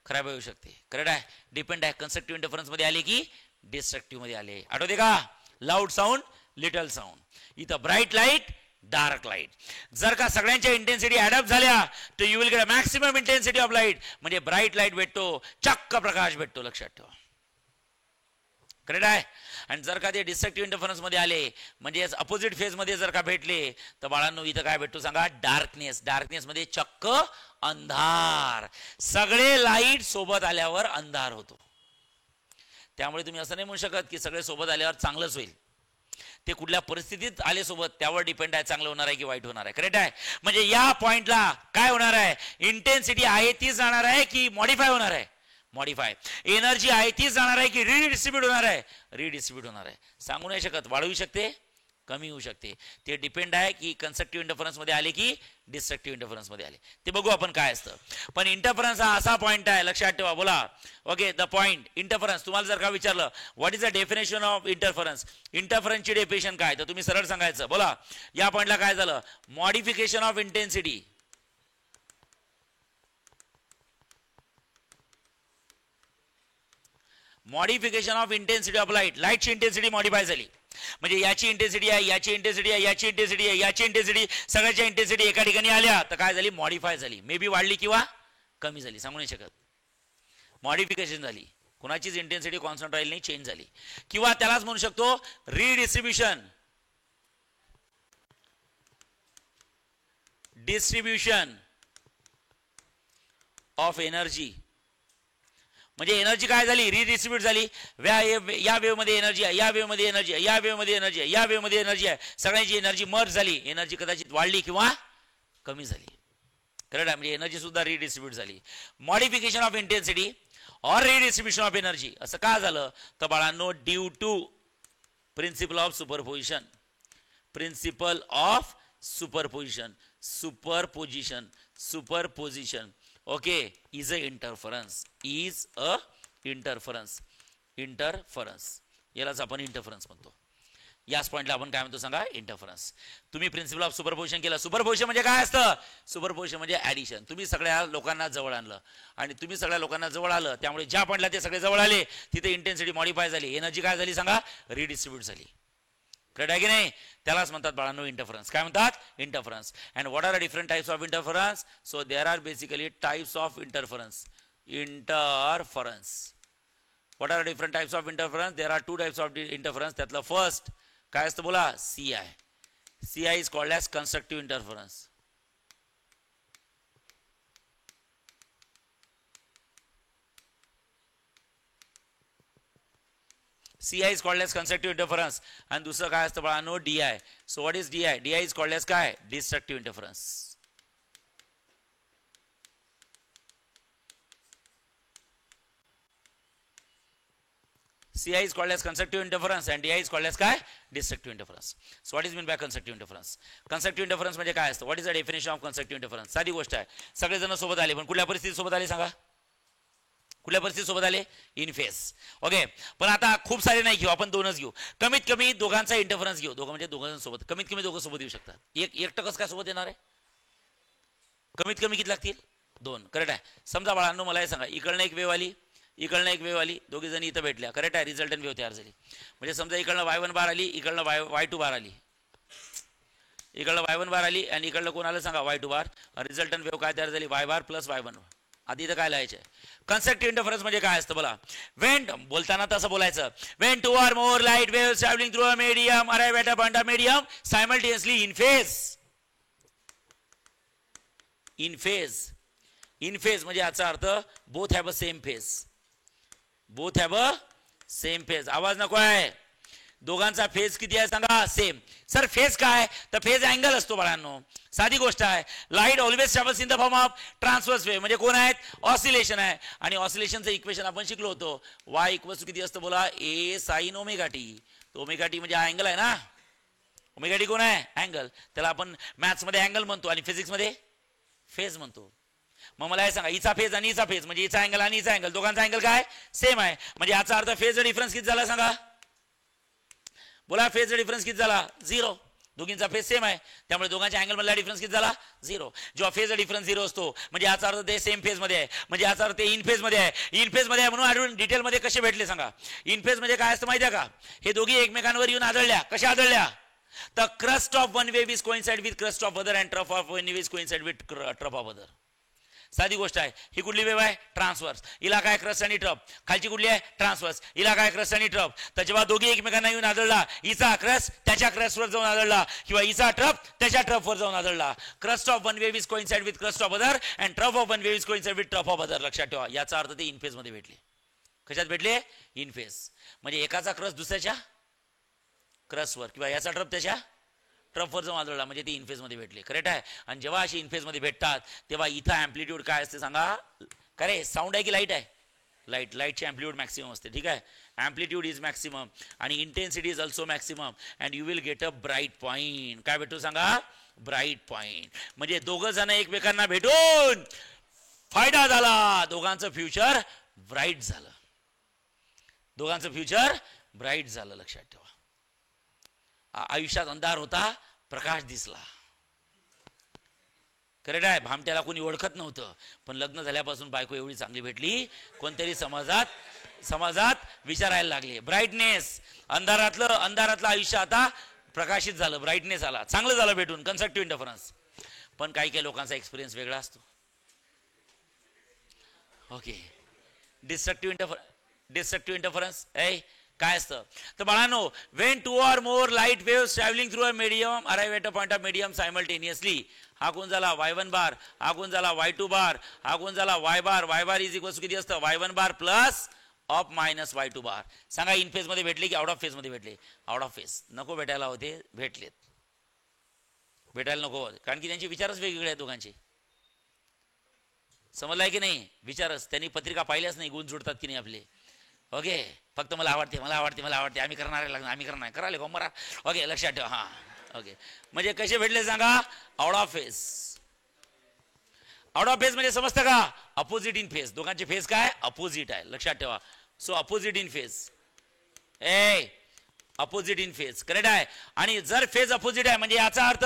खराब येऊ शकते. करेक्ट आहे, डिपेंड आहे. कन्स्ट्रक्टिव्ह इंटरफरन्समध्ये आले की डिस्ट्रक्टिव्हमध्ये आले. आठवते का? Loud sound, little sound. इथं ब्राईट लाईट, डार्क लाईट. जर का सगळ्यांच्या इंटेन्सिटी ॲडअप झाल्या तर you will get maximum intensity of light. म्हणजे ब्राईट लाईट भेटतो, चक्क प्रकाश भेटतो. लक्षात ठेवा. करेक्ट आहे. आणि जर का ते डिस्ट्रक्टिव्ह इंटरफरन्स मध्ये आले म्हणजे अपोजिट फेज मध्ये जर का भेटले तर बाळांनो इथं काय भेटतो सांगा? डार्कनेस. डार्कनेस मध्ये चक्क अंधार. सगळे लाईट सोबत आल्यावर अंधार होतो. त्यामुळे तुम्ही असं नाही म्हणू शकत की सगळे सोबत आल्यावर चांगलंच होईल. ते कुठल्या परिस्थितीत आले सोबत त्यावर डिपेंड आहे, चांगलं होणार आहे की वाईट होणार आहे. करेक्ट आहे. म्हणजे या पॉइंटला काय होणार आहे? इंटेन्सिटी आहे तीच जाणार आहे की मॉडिफाय होणार आहे? मॉडिफाय. एनर्जी आहे तीच जाणार आहे की रिडिस्ट्रीब्यूट होणार आहे? रिडिस्ट्रीब्यूट होणार आहे. सांगू नाही शकत. वाढवू शकते, कमी होऊ शकते. ते डिपेंड आहे की कन्स्ट्रक्टिव्ह इंटरफरन्स मध्ये आले की डिस्ट्रक्टिव्ह इंटरफरन्स मध्ये आले. ते बघू आपण काय असतं. पण इंटरफरन्स हा असा पॉइंट आहे, लक्षात ठेवा. बोला. Okay, the point interference. तुम्हाला जर का विचारलं what is the definition of interference, इंटरफरन्सची डेफिनेशन काय, तर तुम्ही सरळ सांगायचं. बोला. या पॉइंटला काय झालं? Modification of intensity. Modification of intensity of light. लाईटची इंटेन्सिटी मॉडिफाय झाली म्हणजे याची इंटेन्सिटी आहे, याची इंटेन्सिटी आहे, याची इंटेन्सिटी आहे, याची इंटेन्सिटी, सगळ्याच्या इंटेन्सिटी एका ठिकाणी आल्या तर काय झाली? मॉडिफाय झाली. मे बी वाढली किंवा कमी झाली, सांगू नाही शकत. मॉडिफिकेशन झाली. कुणाचीच इंटेन्सिटी कॉन्स्टंट राहील नाही, चेंज झाली. किंवा त्यालाच म्हणू शकतो रिडिस्ट्रीब्युशन, डिस्ट्रीब्युशन ऑफ एनर्जी. म्हणजे एनर्जी काय झाली? रिडिस्ट्रीब्यूट झाली. या वेव्ह मध्ये एनर्जी आहे, या वेव्ह मध्ये एनर्जी आहे, या वेव्ह मध्ये एनर्जी आहे, या वेव्ह मध्ये एनर्जी आहे. सगळ्यांची एनर्जी मर्ज झाली. एनर्जी कदाचित वाढली किंवा कमी झाली. करेक्ट आहे. म्हणजे एनर्जी सुद्धा रिडिस्ट्रीब्यूट झाली. मॉडिफिकेशन ऑफ इंटेन्सिटी और रिडिस्ट्रीब्युशन ऑफ एनर्जी. असं का झालं? तर बाळांनो due to principle of superposition. Principle of superposition. Superposition. Superposition. Okay. Is a interference. Is a interference. Interference यालाच आपण इंटरफरन्स म्हणतो. याच पॉइंटला आपण काय म्हणतो सांगा? इंटरफरन्स. तुम्ही प्रिन्सिपल ऑफ सुपरपोजिशन केलं. सुपरपोजिशन म्हणजे काय असतं? सुपरपोजिशन म्हणजे ऍडिशन. तुम्ही सगळ्या लोकांना जवळ आणलं आणि तुम्ही सगळ्या लोकांना जवळ आलं त्यामुळे ज्या पॉइंटला ते सगळे जवळ आले तिथे इंटेन्सिटी मॉडिफाय झाली. एनर्जी काय झाली सांगा? रिडिस्ट्रीब्यूट झाली. करेक्ट आहे की नाही? त्यालाच म्हणतात बाळांनो इंटरफरन्स. काय म्हणतात? Interference. And what are different types of interference? So there are basically types of interference. Interference. What are different types of interference? There are two types of interference. त्यातलं फर्स्ट काय असतं बोला? CI. CI is called as constructive interference. CI is called as constructive interference. आणि दुसरं काय असतं बाळांनो? DI. So what is DI? DI is called as काय? Destructive interference. CI is called as constructive interference and DI is called as काय? Destructive interference. So what is meant by constructive interference? Constructive interference म्हणजे काय असतं? What is the definition of constructive interference? साधी गोष्ट आहे. सगळेजण सोबत आले पण कुठल्या परिस्थितीत सोबत आले सांगा? कुठल्या परिस्थितीत सोबत आले? In face. ओके. पण आता खूप सारे नाही घेऊ, आपण दोनच घेऊ. कमीत कमी दोघांचा इंटरफरन्स घेऊ. दोघं म्हणजे दोघं सोबत. कमीत कमी दोघं सोबत येऊ शकतात. एकटं कसं काय सोबत येणार आहे? कमीत कमी किती लागतील? दोन. करेक्ट आहे. समजा बाळांनो मला हे सांगा, इकडनं एक वेव्ह आली, इकडनं एक वेव्ह आली, दोघी जणी इथं भेटल्या. करेक्ट आहे. रिझल्टंट वेव्ह तयार झाली. म्हणजे समजा इकडनं Y1 बार आली, इकडनं Y2 बार आली, इकडलं Y1 बार आली आणि इकडलं कोण आलं सांगा? Y2 बार. रिझल्टंट वेव्ह काय तयार झाली? Y बार प्लस Y1. आधी तर काय लिहायचं? कन्स्ट्रक्टिव्ह इंटरफरन्स म्हणजे काय असतं बोला? वेन बोलताना तसं बोलायचं. When two or more light wave travelling through a medium arrive at a point of medium simultaneously in phase. In phase. In phase म्हणजे याचा अर्थ both have a same phase. Both have a same phase. आवाज नको आहे. दोघांचा phase किती आहे सांगा? सेम. सर फेज काय? तर फेज अँगल असतो बाळांनो. साधी गोष्ट आहे. Light always travels in the form of transverse wave. म्हणजे कोण आहेत? ऑसिलेशन आहे. आणि ऑसिलेशनचं इक्वेशन आपण शिकलो होतो. Y इक्वल्स किती असतं बोला? A sin omega T. Omega T म्हणजे हा अँगल आहे ना. ओमेगा टी कोण आहे? अँगल. त्याला आपण मॅथ्स मध्ये अँगल म्हणतो आणि फिजिक्स मध्ये फेज म्हणतो. मग मला हे सांगा, हिचा फेज आणि हिचा फेज म्हणजे हिचा अँगल आणि हिचा अँगल दोघांचा अँगल काय? सेम आहे. म्हणजे याचा अर्थ फेज डिफरन्स किती झाला सांगा? बोला. फेज डिफरन्स किती झाला? 0. दोघींचा फेज सेम आहे, त्यामुळे दोघांच्या अँगल मधला डिफरन्स किती झाला? 0. जेव्हा फेज डिफरन्स 0 असतो म्हणजे याचा अर्थ ते सेम फेज मध्ये आहे, म्हणजे याचा अर्थ ते इन फेज मध्ये आहे. इन फेज मध्ये आहे म्हणून आढळून डिटेल मध्ये कसे भेटले सांगा? इन फेज मध्ये काय असतं माहिती आहे का? हे दोघी एकमेकांवर येऊन आदळल्या. कशा आदळल्या? The crust of one wave is coincide with crust of other and trough of one wave is coincide with trough of other. साधी गोष्ट आहे. ही कुठली वेव आहे? ट्रान्सवर्स. हिला काय क्रस्ट आणि ट्रफ. खालची कुठली आहे? ट्रान्सवर्स. हिला काय क्रस्ट आणि ट्रफ. तर जेव्हा दोघी एकमेकांना येऊन आदळला, हिचा क्रस्ट त्याच्या क्रस्टवर जाऊन आदळला किंवा हिचा ट्रफ त्याच्या ट्रफवर जाऊन आदळला. Crust of one wave is coincide with crest of other and trough of one wave is coincide with trough of other. लक्षात ठेवा. याचा अर्थ ते इन फेज मध्ये भेटले. कशात भेटले? In phase. म्हणजे एकाचा क्रस्ट दुसऱ्याच्या क्रस्टवर किंवा याचा ट्रफ त्याच्या ट्रफवर जाऊन आदळला म्हणजे ते इनफेज मध्ये भेटले. करेक्ट आहे. आणि जेव्हा अशी इनफेज मध्ये भेटतात तेव्हा इथं अँप्लिट्यूड काय असते सांगा? करे साऊंड आहे की लाईट आहे? लाईट. लाईटची अँप्लिट्यूड मॅक्सिमम असते. ठीक आहे. अँप्लिट्यूड इज मॅक्सिमम आणि intensity is also maximum and you will get a bright point. काय भेटू सांगा? Bright point. म्हणजे दोघं जण एकमेकांना भेटून फायदा झाला. दोघांचं फ्युचर ब्राईट झालं. दोघांचं फ्युचर ब्राईट झालं. लक्षात ठेवा. आयुष्यात अंधार होता, प्रकाश दिसला. करेक्ट आहे. भामट्याला कोणी ओळखत नव्हतं, पण लग्न झाल्यापासून बायको एवढी चांगली भेटली कोणतरी समाजात विचारायला लागले. ब्राईटनेस. अंधारातलं आयुष्य आता प्रकाशित झालं. ब्राईटनेस आला. चांगलं झालं भेटून. Constructive interference. पण काही लोकांचा एक्सपिरियन्स वेगळा असतो. ओके. डिस्ट्रक्टिव्ह इंटरफरन्स काय असतं? तर बाळांनो, Wien to or more light waves travelling through a medium arrive at a point of medium simultaneously. हा कोण झाला? y1 बार. हा कोण झाला? y2 बार. हा कोण झाला? y bar. y bar is equal to किती असतं? y1 bar plus of minus y2 bar. सांगा इन फेज मध्ये भेटले की आउट ऑफ फेज मध्ये भेटले? Out of phase. नको भेटायला होते, भेटलेत. भेटायला नको कारण की त्यांचे विचारच वेगवेगळे आहेत दोघांचे. समजलाय की नाही? विचारच. त्यांनी पत्रिका पाहिल्याच नाही गुण जुळतात की नाही आपले. ओके. फक्त मला आवडते आम्ही करणार आहे लग्न, आम्ही करणार कराले मरा. ओके. लक्षात ठेवा. हा. ओके. म्हणजे कसे भेटले सांगा? Out of phase. Out of phase म्हणजे समजतं का? Opposite in phase. दोघांचे फेज काय? अपोजिट आहे. लक्षात ठेवा. So opposite in phase. Opposite in phase. Correct आहे. आणि जर फेज अपोजिट आहे म्हणजे याचा अर्थ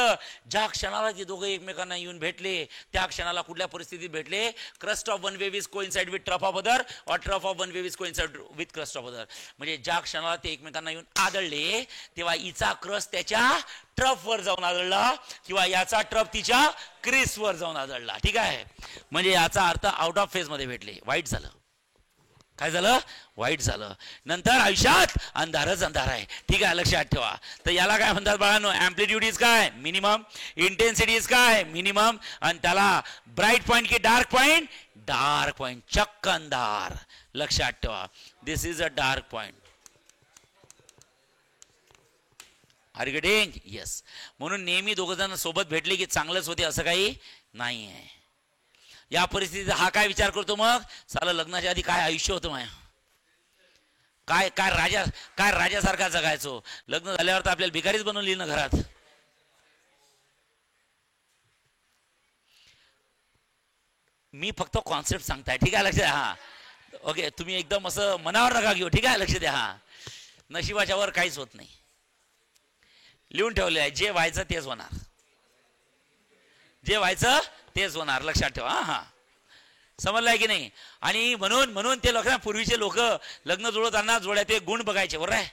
ज्या क्षणाला ते दोघं एकमेकांना येऊन भेटले त्या क्षणाला कुठल्या परिस्थितीत भेटले? Crest of one wave is coincide with trough of other or trough of one wave is coincide with crest of other. म्हणजे ज्या क्षणाला ते एकमेकांना येऊन आदळले तेव्हा हिचा क्रस्ट त्याच्या ट्रफवर जाऊन आदळला किंवा याचा ट्रफ तिच्या क्रिसवर जाऊन आदळला. ठीक आहे. म्हणजे याचा अर्थ आउट ऑफ फेज मध्ये भेटले. वाईट झालं. काय झालं? वाईट झालं. नंतर आयुष्यात अंधारच अंधार आहे. ठीक आहे. लक्षात ठेवा. तर याला काय म्हणतात बाळांनो? अँप्लिट्यूड इज काय? मिनिमम. इंटेन्सिटी इज काय? मिनिमम. आणि त्याला ब्राईट पॉइंट की डार्क पॉइंट? Dark point. चक्क अंधार. लक्षात ठेवा. This is a dark point. Are you getting? Yes. म्हणून नेहमी दोघ जण सोबत भेटले की चांगलंच होते असं काही नाही आहे. या परिस्थितीत हा काय विचार करतो मग? साला लग्नाच्या आधी काय आयुष्य होतं माया, काय राजासारखा जगायचो. लग्न झाल्यावर तर आपल्याला भिकारीच बनवली ना घरात. मी फक्त कॉन्सेप्ट सांगताय. ठीक आहे. लक्ष द्या. हा. ओके. तुम्ही एकदम असं मनावर नका घेऊ. ठीक आहे. लक्ष द्या. हा. नशिबाच्या वर काहीच होत नाही. लिहून ठेवले आहे. जे व्हायचं तेच होणार. जे व्हायचं तेच होणार. लक्षात ठेवा. हा. समजलाय की नाही? आणि म्हणून ते लोक पूर्वीचे लोक लग्न जुळवताना जोड्यात ते गुण बघायचे. बरोबर आहे.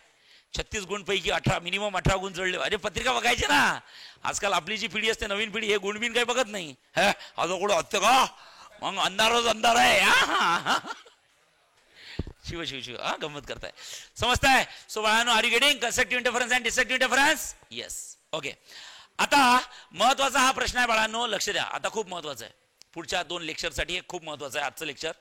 36 गुण पैकी 18 मिनिमम 18 गुण जुळले. अरे पत्रिका बघायचे ना. आजकाल आपली जी पिढी असते नवीन पिढी हे गुण बिन काही बघत नाही. अजून कुठं असतं का? मग अंधारच अंधार आहे. शिव शिव शिव. हा. गंमत करताय. समजताय? सो बाळांनो, are you getting? Constructive interference and destructive interference. Yes. Okay. आता महत्वाचा हा प्रश्न आहे बाळांनो. लक्ष द्या. आता खूप महत्वाचा आहे. पुढच्या 2 लेक्चरसाठी हे खूप महत्वाचं आहे आजचं लेक्चर.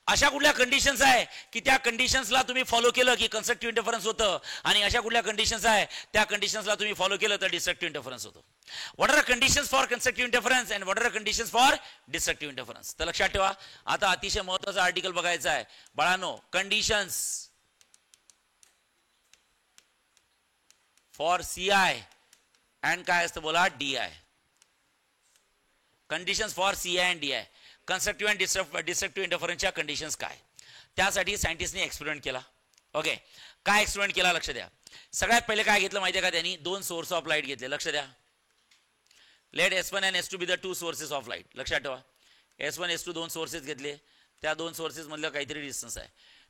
अशा कुठल्या कंडिशन्स आहे की त्या कंडिशन्सला तुम्ही फॉलो केलं की कन्स्ट्रक्टिव्ह इंटरफरन्स होतं आणि अशा कुठल्या कंडिशन्स आहे त्या कंडिशन्सला तुम्ही फॉलो केलं तर डिस्ट्रक्टिव्ह इंटरफरन्स होतं. What are conditions for constructive interference and what are conditions for destructive interference. तर लक्षात ठेवा. आता अतिशय महत्वाचा आर्टिकल बघायचा आहे बाळांनो. कंडिशन्स फॉर CI अँड काय असतं बोला? DI. Conditions for CI and DI. Constructive and destructive इंटरफरन्सच्या कंडिशन्स काय? त्यासाठी सायंटिस्टने एक्सपेरिमेंट केला. ओके, काय एक्सपेरिमेंट केला लक्ष द्या. सगळ्यात पहिले काय घेतलं माहितीये का त्यांनी, दोन सोर्स ऑफ लाईट घेतले. लक्ष द्या, let S1 and S2 be the two sources of light. लक्षात ठेवा, S1 S2 दोन सोर्सेस घेतले, त्या दोन सोर्सेस मधलं काहीतरी डिस्टन्स आहे.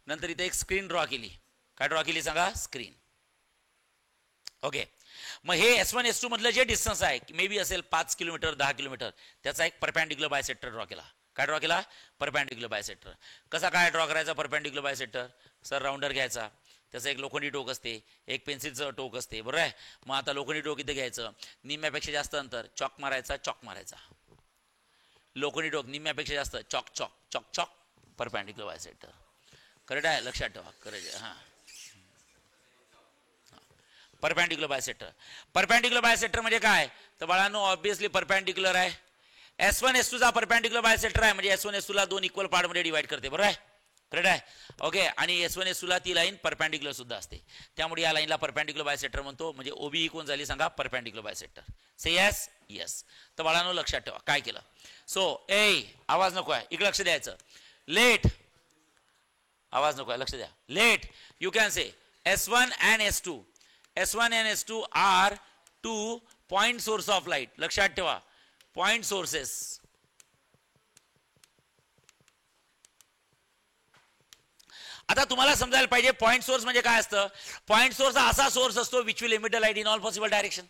नंतर इथे एक स्क्रीन ड्रॉ केली. काय ड्रॉ केली सांगा? स्क्रीन. ओके, मग हे S1 S2 मधलं जे डिस्टन्स आहे मे बी असेल 5 किलोमीटर 10 किलोमीटर, त्याचा एक परपेंडिक्युलर बायसेक्टर ड्रॉ केला. काय ड्रॉ केला? Perpendicular bisector. कसा काय ड्रॉ करायचा परपेंडिक्युलर बायसेक्टर? सर राऊंडर घ्यायचा, त्याचं एक लोखंडी टोक असते, एक पेन्सिलचं टोक असते, बरोबर आहे. मग आता लोखंडी टोक इथे घ्यायचं, निम्म्यापेक्षा जास्त अंतर, चॉक मारायचा, चॉक मारायचा. लोखंडी टोक निम्म्यापेक्षा जास्त, chalk chalk chalk chalk, perpendicular bisector. Correct आहे, लक्षात ठेवा, करेक्ट आहे. हां, परपेंडिक्युलर बायसेक्टर. परपेंडिक्युलर बायसेक्टर म्हणजे काय तर बाळांनो, ऑब्विसली परपेंडिक्युलर आहे. S1 S2 चा परपेंडिक्युलर बायसेक्टर आहे, म्हणजे S1 S2 ला दोन इक्वल पार्ट मध्ये डिवाइड करते, बरोबर आहे. करेक्ट आहे. ओके, आणि S1 S2 ला ती लाईन परपेंडिक्युलर सुद्धा असते, त्यामुळे या लाईनला परपेंडिक्युलर बायसेक्टर म्हणतो. म्हणजे ओबी ही कोण झाली सांगा? Perpendicular bisector. Say yes? Yes. तर बाळांनो लक्षात ठेवा काय केलं. सो आवाज नको आहे, इकडे लक्ष द्यायचं. लेट, आवाज नको आहे, लक्ष द्या. Let you can say S1 and S2. S1 and S2 are two point source of light. लक्षात ठेवा, पॉइंट सोर्सेस. आता तुम्हाला समजायला पाहिजे पॉइंट सोर्स म्हणजे काय असतं. पॉइंट सोर्स हा असा सोर्स असतो which will emit the light in all possible direction.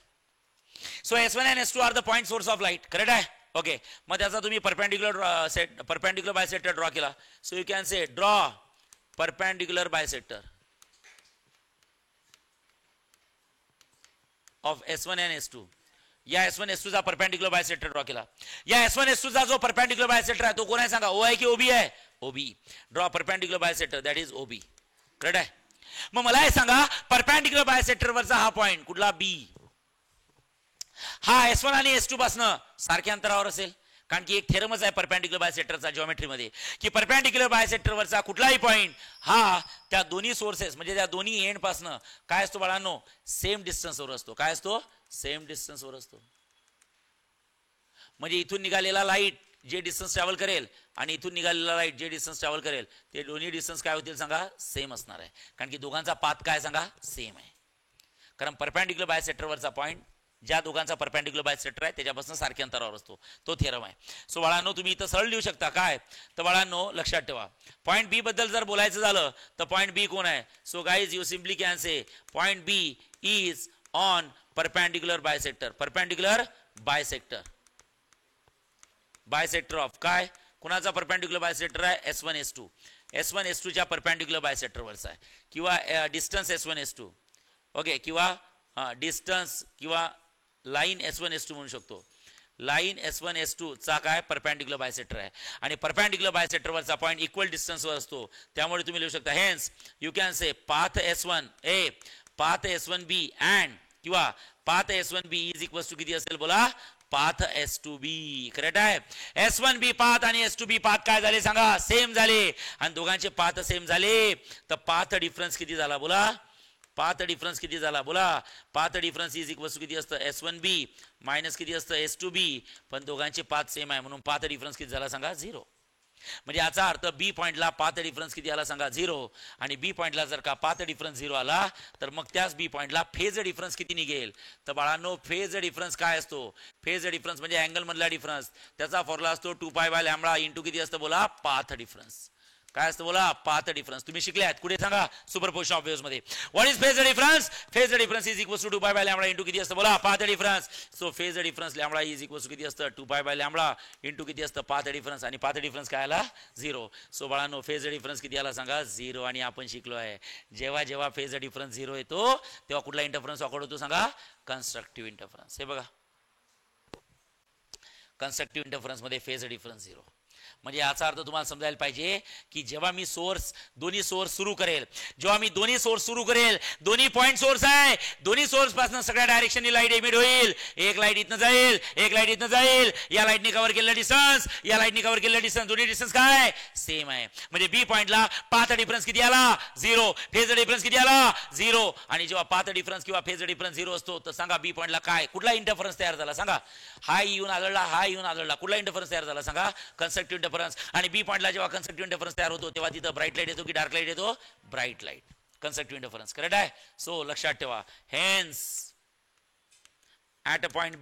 So S1 and S2 are the point source of light. Correct आहे. ओके, मग त्याचा तुम्ही परपेंडिक्युलर बायसेक्टर ड्रॉ केला. So you can say draw perpendicular bisector of S1 and S2. या S1 S2 चा perpendicular bisector draw केला. या S1 S2 चा जो परपेंडिक्युलर बायसेक्टर आहे तो कोण आहे सांगा? O आहे की OB आहे? OB. Draw perpendicular bisector, that is OB. Correct आहे. मग मला हे सांगा, परपेंडिक्युलर बायसेक्टर वरचा हा पॉइंट कुठला? B. हा S1 आणि S2 पासून सारख्या अंतरावर असेल, कारण की एक थेरमच आहे परपेंडिक्युलर बायसेक्टरचा जिओमेट्रीमध्ये, की परपेंडिक्युलर बायसेक्टर वरचा कुठलाही पॉइंट हा त्या दोन्ही सोर्सेस म्हणजे त्या दोन्ही एंड पासून काय असतो बाळांनो? सेम डिस्टन्सवर असतो. काय असतो? सेम डिस्टन्सवर असतो. म्हणजे इथून निघालेला लाईट जे डिस्टन्स ट्रॅव्हल करेल आणि इथून निघालेला लाईट जे डिस्टन्स ट्रॅव्हल करेल ते दोन्ही डिस्टन्स काय होतील सांगा? सेम असणार आहे, कारण की दोघांचा पाथ काय सांगा? सेम आहे. कारण परपेंडिक्युलर बायसेक्टरवरचा पॉइंट ज्या दोघांचा परपेंडिक्युलर बायसेक्टर आहे त्याच्यापासून सारख्या अंतरावर असतो, तो थेरम आहे. सो बाळांनो तुम्ही इथं सरळ लिहू शकता. काय तर बाळांनो लक्षात ठेवा, पॉइंट बी बद्दल जर बोलायचं झालं तर पॉइंट बी कोण आहे? So guys you simply can say point B is on perpendicular bisector. Perpendicular bisector, bisector of काय? कुणाचा परपेंडिक्युलर बायसेक्टर आहे? S1 S2. S1 S2 च्या परपेंडिक्युलर बायसेक्टरवरचा आहे, किंवा डिस्टन्स S1 S2. ओके, किंवा डिस्टन्स किंवा लाईन S1 S2 म्हणू शकतो. लाईन S1 S2 चा काय? परपेंडिक्युलर बायसेक्टर आहे, आणि परपेंडिक्युलर बायसेक्टरवरचा पॉइंट इक्वल डिस्टन्सवर असतो, त्यामुळे तुम्ही लिहू शकता hence you can say path S1 A, path S1 B and किंवा path S1 B is equal to किती असेल बोला? Path S2 B. करेक्ट आहे. S1 B पाथ आणि S2 B पाथ काय झाले सांगा? सेम झाले, आणि दोघांचे पाथ सेम झाले तर पाथ डिफरन्स किती झाला बोला? पाथ डिफरन्स किती झाला बोला? Path difference is equal to किती असतं? S1 B मायनस किती असतं? S2 B. पण दोघांचे पाथ सेम आहे म्हणून पाथ डिफरन्स किती झाला सांगा? 0. म्हणजे याचा अर्थ बी पॉइंटला पाथ डिफरन्स किती आला सांगा? 0. आणि बी पॉइंटला जर का पाथ डिफरन्स 0 आला तर मग त्याच बी पॉइंटला फेज डिफरन्स किती निघेल? तर बाळांनो फेज डिफरन्स काय असतो? फेज डिफरन्स म्हणजे अँगल मधला डिफरन्स, त्याचा फॉर्म्युला असतो 2π/λ इंटू किती असतं बोला? Path difference. काय असतं बोला? Path difference. तुम्ही शिकल्यात कुठे सांगा? सुपरपोजिशन ऑफ वेव्हज मध्ये. What is phase difference? Phase difference is equal to 2π/λ into किती असतं बोला? Path difference. So phase difference λ is equal to किती असतं? 2π/λ इंटू किती असतं? Path difference. आणि पाथ डिफरन्स काय आला? 0. सो बाळांनो फेज डिफरन्स किती आला सांगा? 0. आणि आपण शिकलो आहे जेव्हा जेव्हा फेज डिफरन्स 0 येतो तेव्हा कुठला इंटरफरन्स वाकड होतो सांगा? Constructive interference. हे बघा, कन्स्ट्रक्टिव्ह इंटरफरन्स मध्ये फेज डिफरन्स 0. म्हणजे याचा अर्थ तुम्हाला समजायला पाहिजे की जेव्हा मी दोन्ही सोर्स सुरू करेल, जेव्हा मी दोन्ही सोर्स सुरू करेल, दोन्ही पॉइंट सोर्स आहे, दोन्ही सोर्स पासून सगळ्या डायरेक्शननी लाईट एमिट होईल. एक लाईट इथनं जाईल, एक लाईट इथनं जाईल. या लाईटने कव्हर केलेलं डिस्टन्स, या लाईटने कव्हर केलेलं डिस्टन्स, दोन्ही डिस्टन्स काय? सेम आहे. म्हणजे बी पॉइंटला पाथ डिफरन्स किती आला? 0. फेज डिफरन्स किती आला? 0. आणि जेव्हा पाथ डिफरन्स किंवा फेज डिफरन्स 0 असतो तर सांगा बी पॉइंटला काय कुठला इंटरफरन्स तयार झाला सांगा? हाय येऊन आदळला, हाय येऊन आदळला, कुठला इंटरफरन्स तयार झाला सांगा? Constructive interference. आणि बी पॉइंटला जेव्हा कन्स्ट्रक्टिव्ह इंटरफरन्स तयार होतो तेव्हा तिथं ब्राईट लाईट येतो की डार्क लाईट येतो? Bright light. Constructive interference. Correct आहे. सो लक्षात ठेवा, hence at a point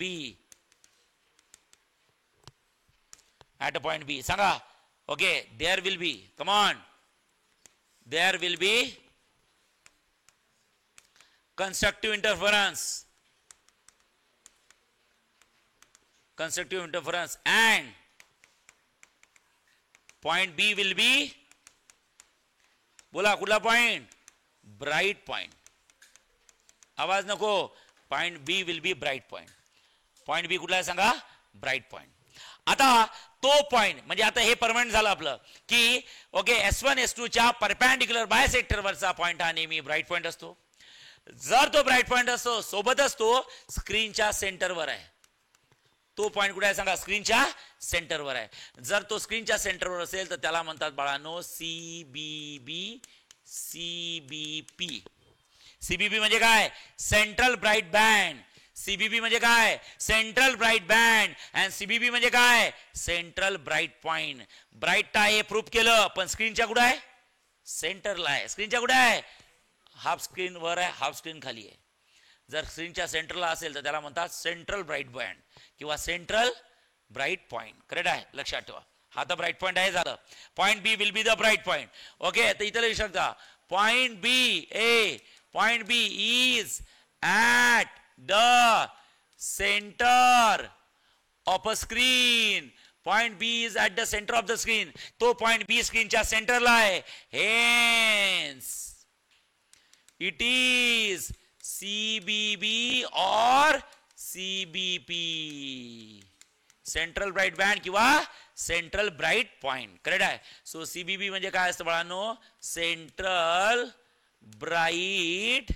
B सांगा. Okay, there will be, come on, there will be constructive interference and point B will be, बोला कुठला point, bright point. आवाज नको. Point B will be bright point. Point B कुठला आहे सांगा, bright point. आता तो पॉइंट म्हणजे आता हे परमनंट झालं आपलं की ओके S1 S2 च्या परपॅन्डिक्युलर बायसेक्टर वरचा पॉइंट हा नेहमी ब्राईट पॉइंट असतो. जर तो ब्राईट पॉइंट असतो सोबतच तो स्क्रीनच्या सेंटरवर आहे. तो पॉइंट कुठे आहे सांगा, स्क्रीनच्या सेंटरवर आहे. जर तो स्क्रीनच्या सेंटरवर असेल तर त्याला म्हणतात बाळांनो CBB. CBB म्हणजे काय, सेंट्रल ब्राईट बँड. CBB म्हणजे काय, central bright band. And CBB म्हणजे काय, सेंट्रल ब्राईट पॉइंट. ब्राईट आहे प्रूफ केलं, पण स्क्रीनच्या कुठे आहे, सेंटरला आहे. स्क्रीनच्या कुठे आहे, हाफ स्क्रीन वर आहे, हाफ स्क्रीन खाली आहे. जर स्क्रीनच्या सेंटरला असेल तर त्याला म्हणतात सेंट्रल ब्राईट बँड किंवा सेंट्रल ब्राईट पॉइंट. करेक्ट आहे, लक्षात ठेवा. हा तर ब्राईट पॉइंट आहे झालं. Point B will be the bright point. Okay, तर इथे लिहू शकता point B is at the centre of a screen. Point B is at the centre of the screen. तो पॉइंट बी स्क्रीनच्या सेंटरला आहे. Hence it is CBB or CBP, central bright band किंवा central bright point. Correct आहे. So CBB म्हणजे काय असतं बाळांनो, सेंट्रल ब्राईट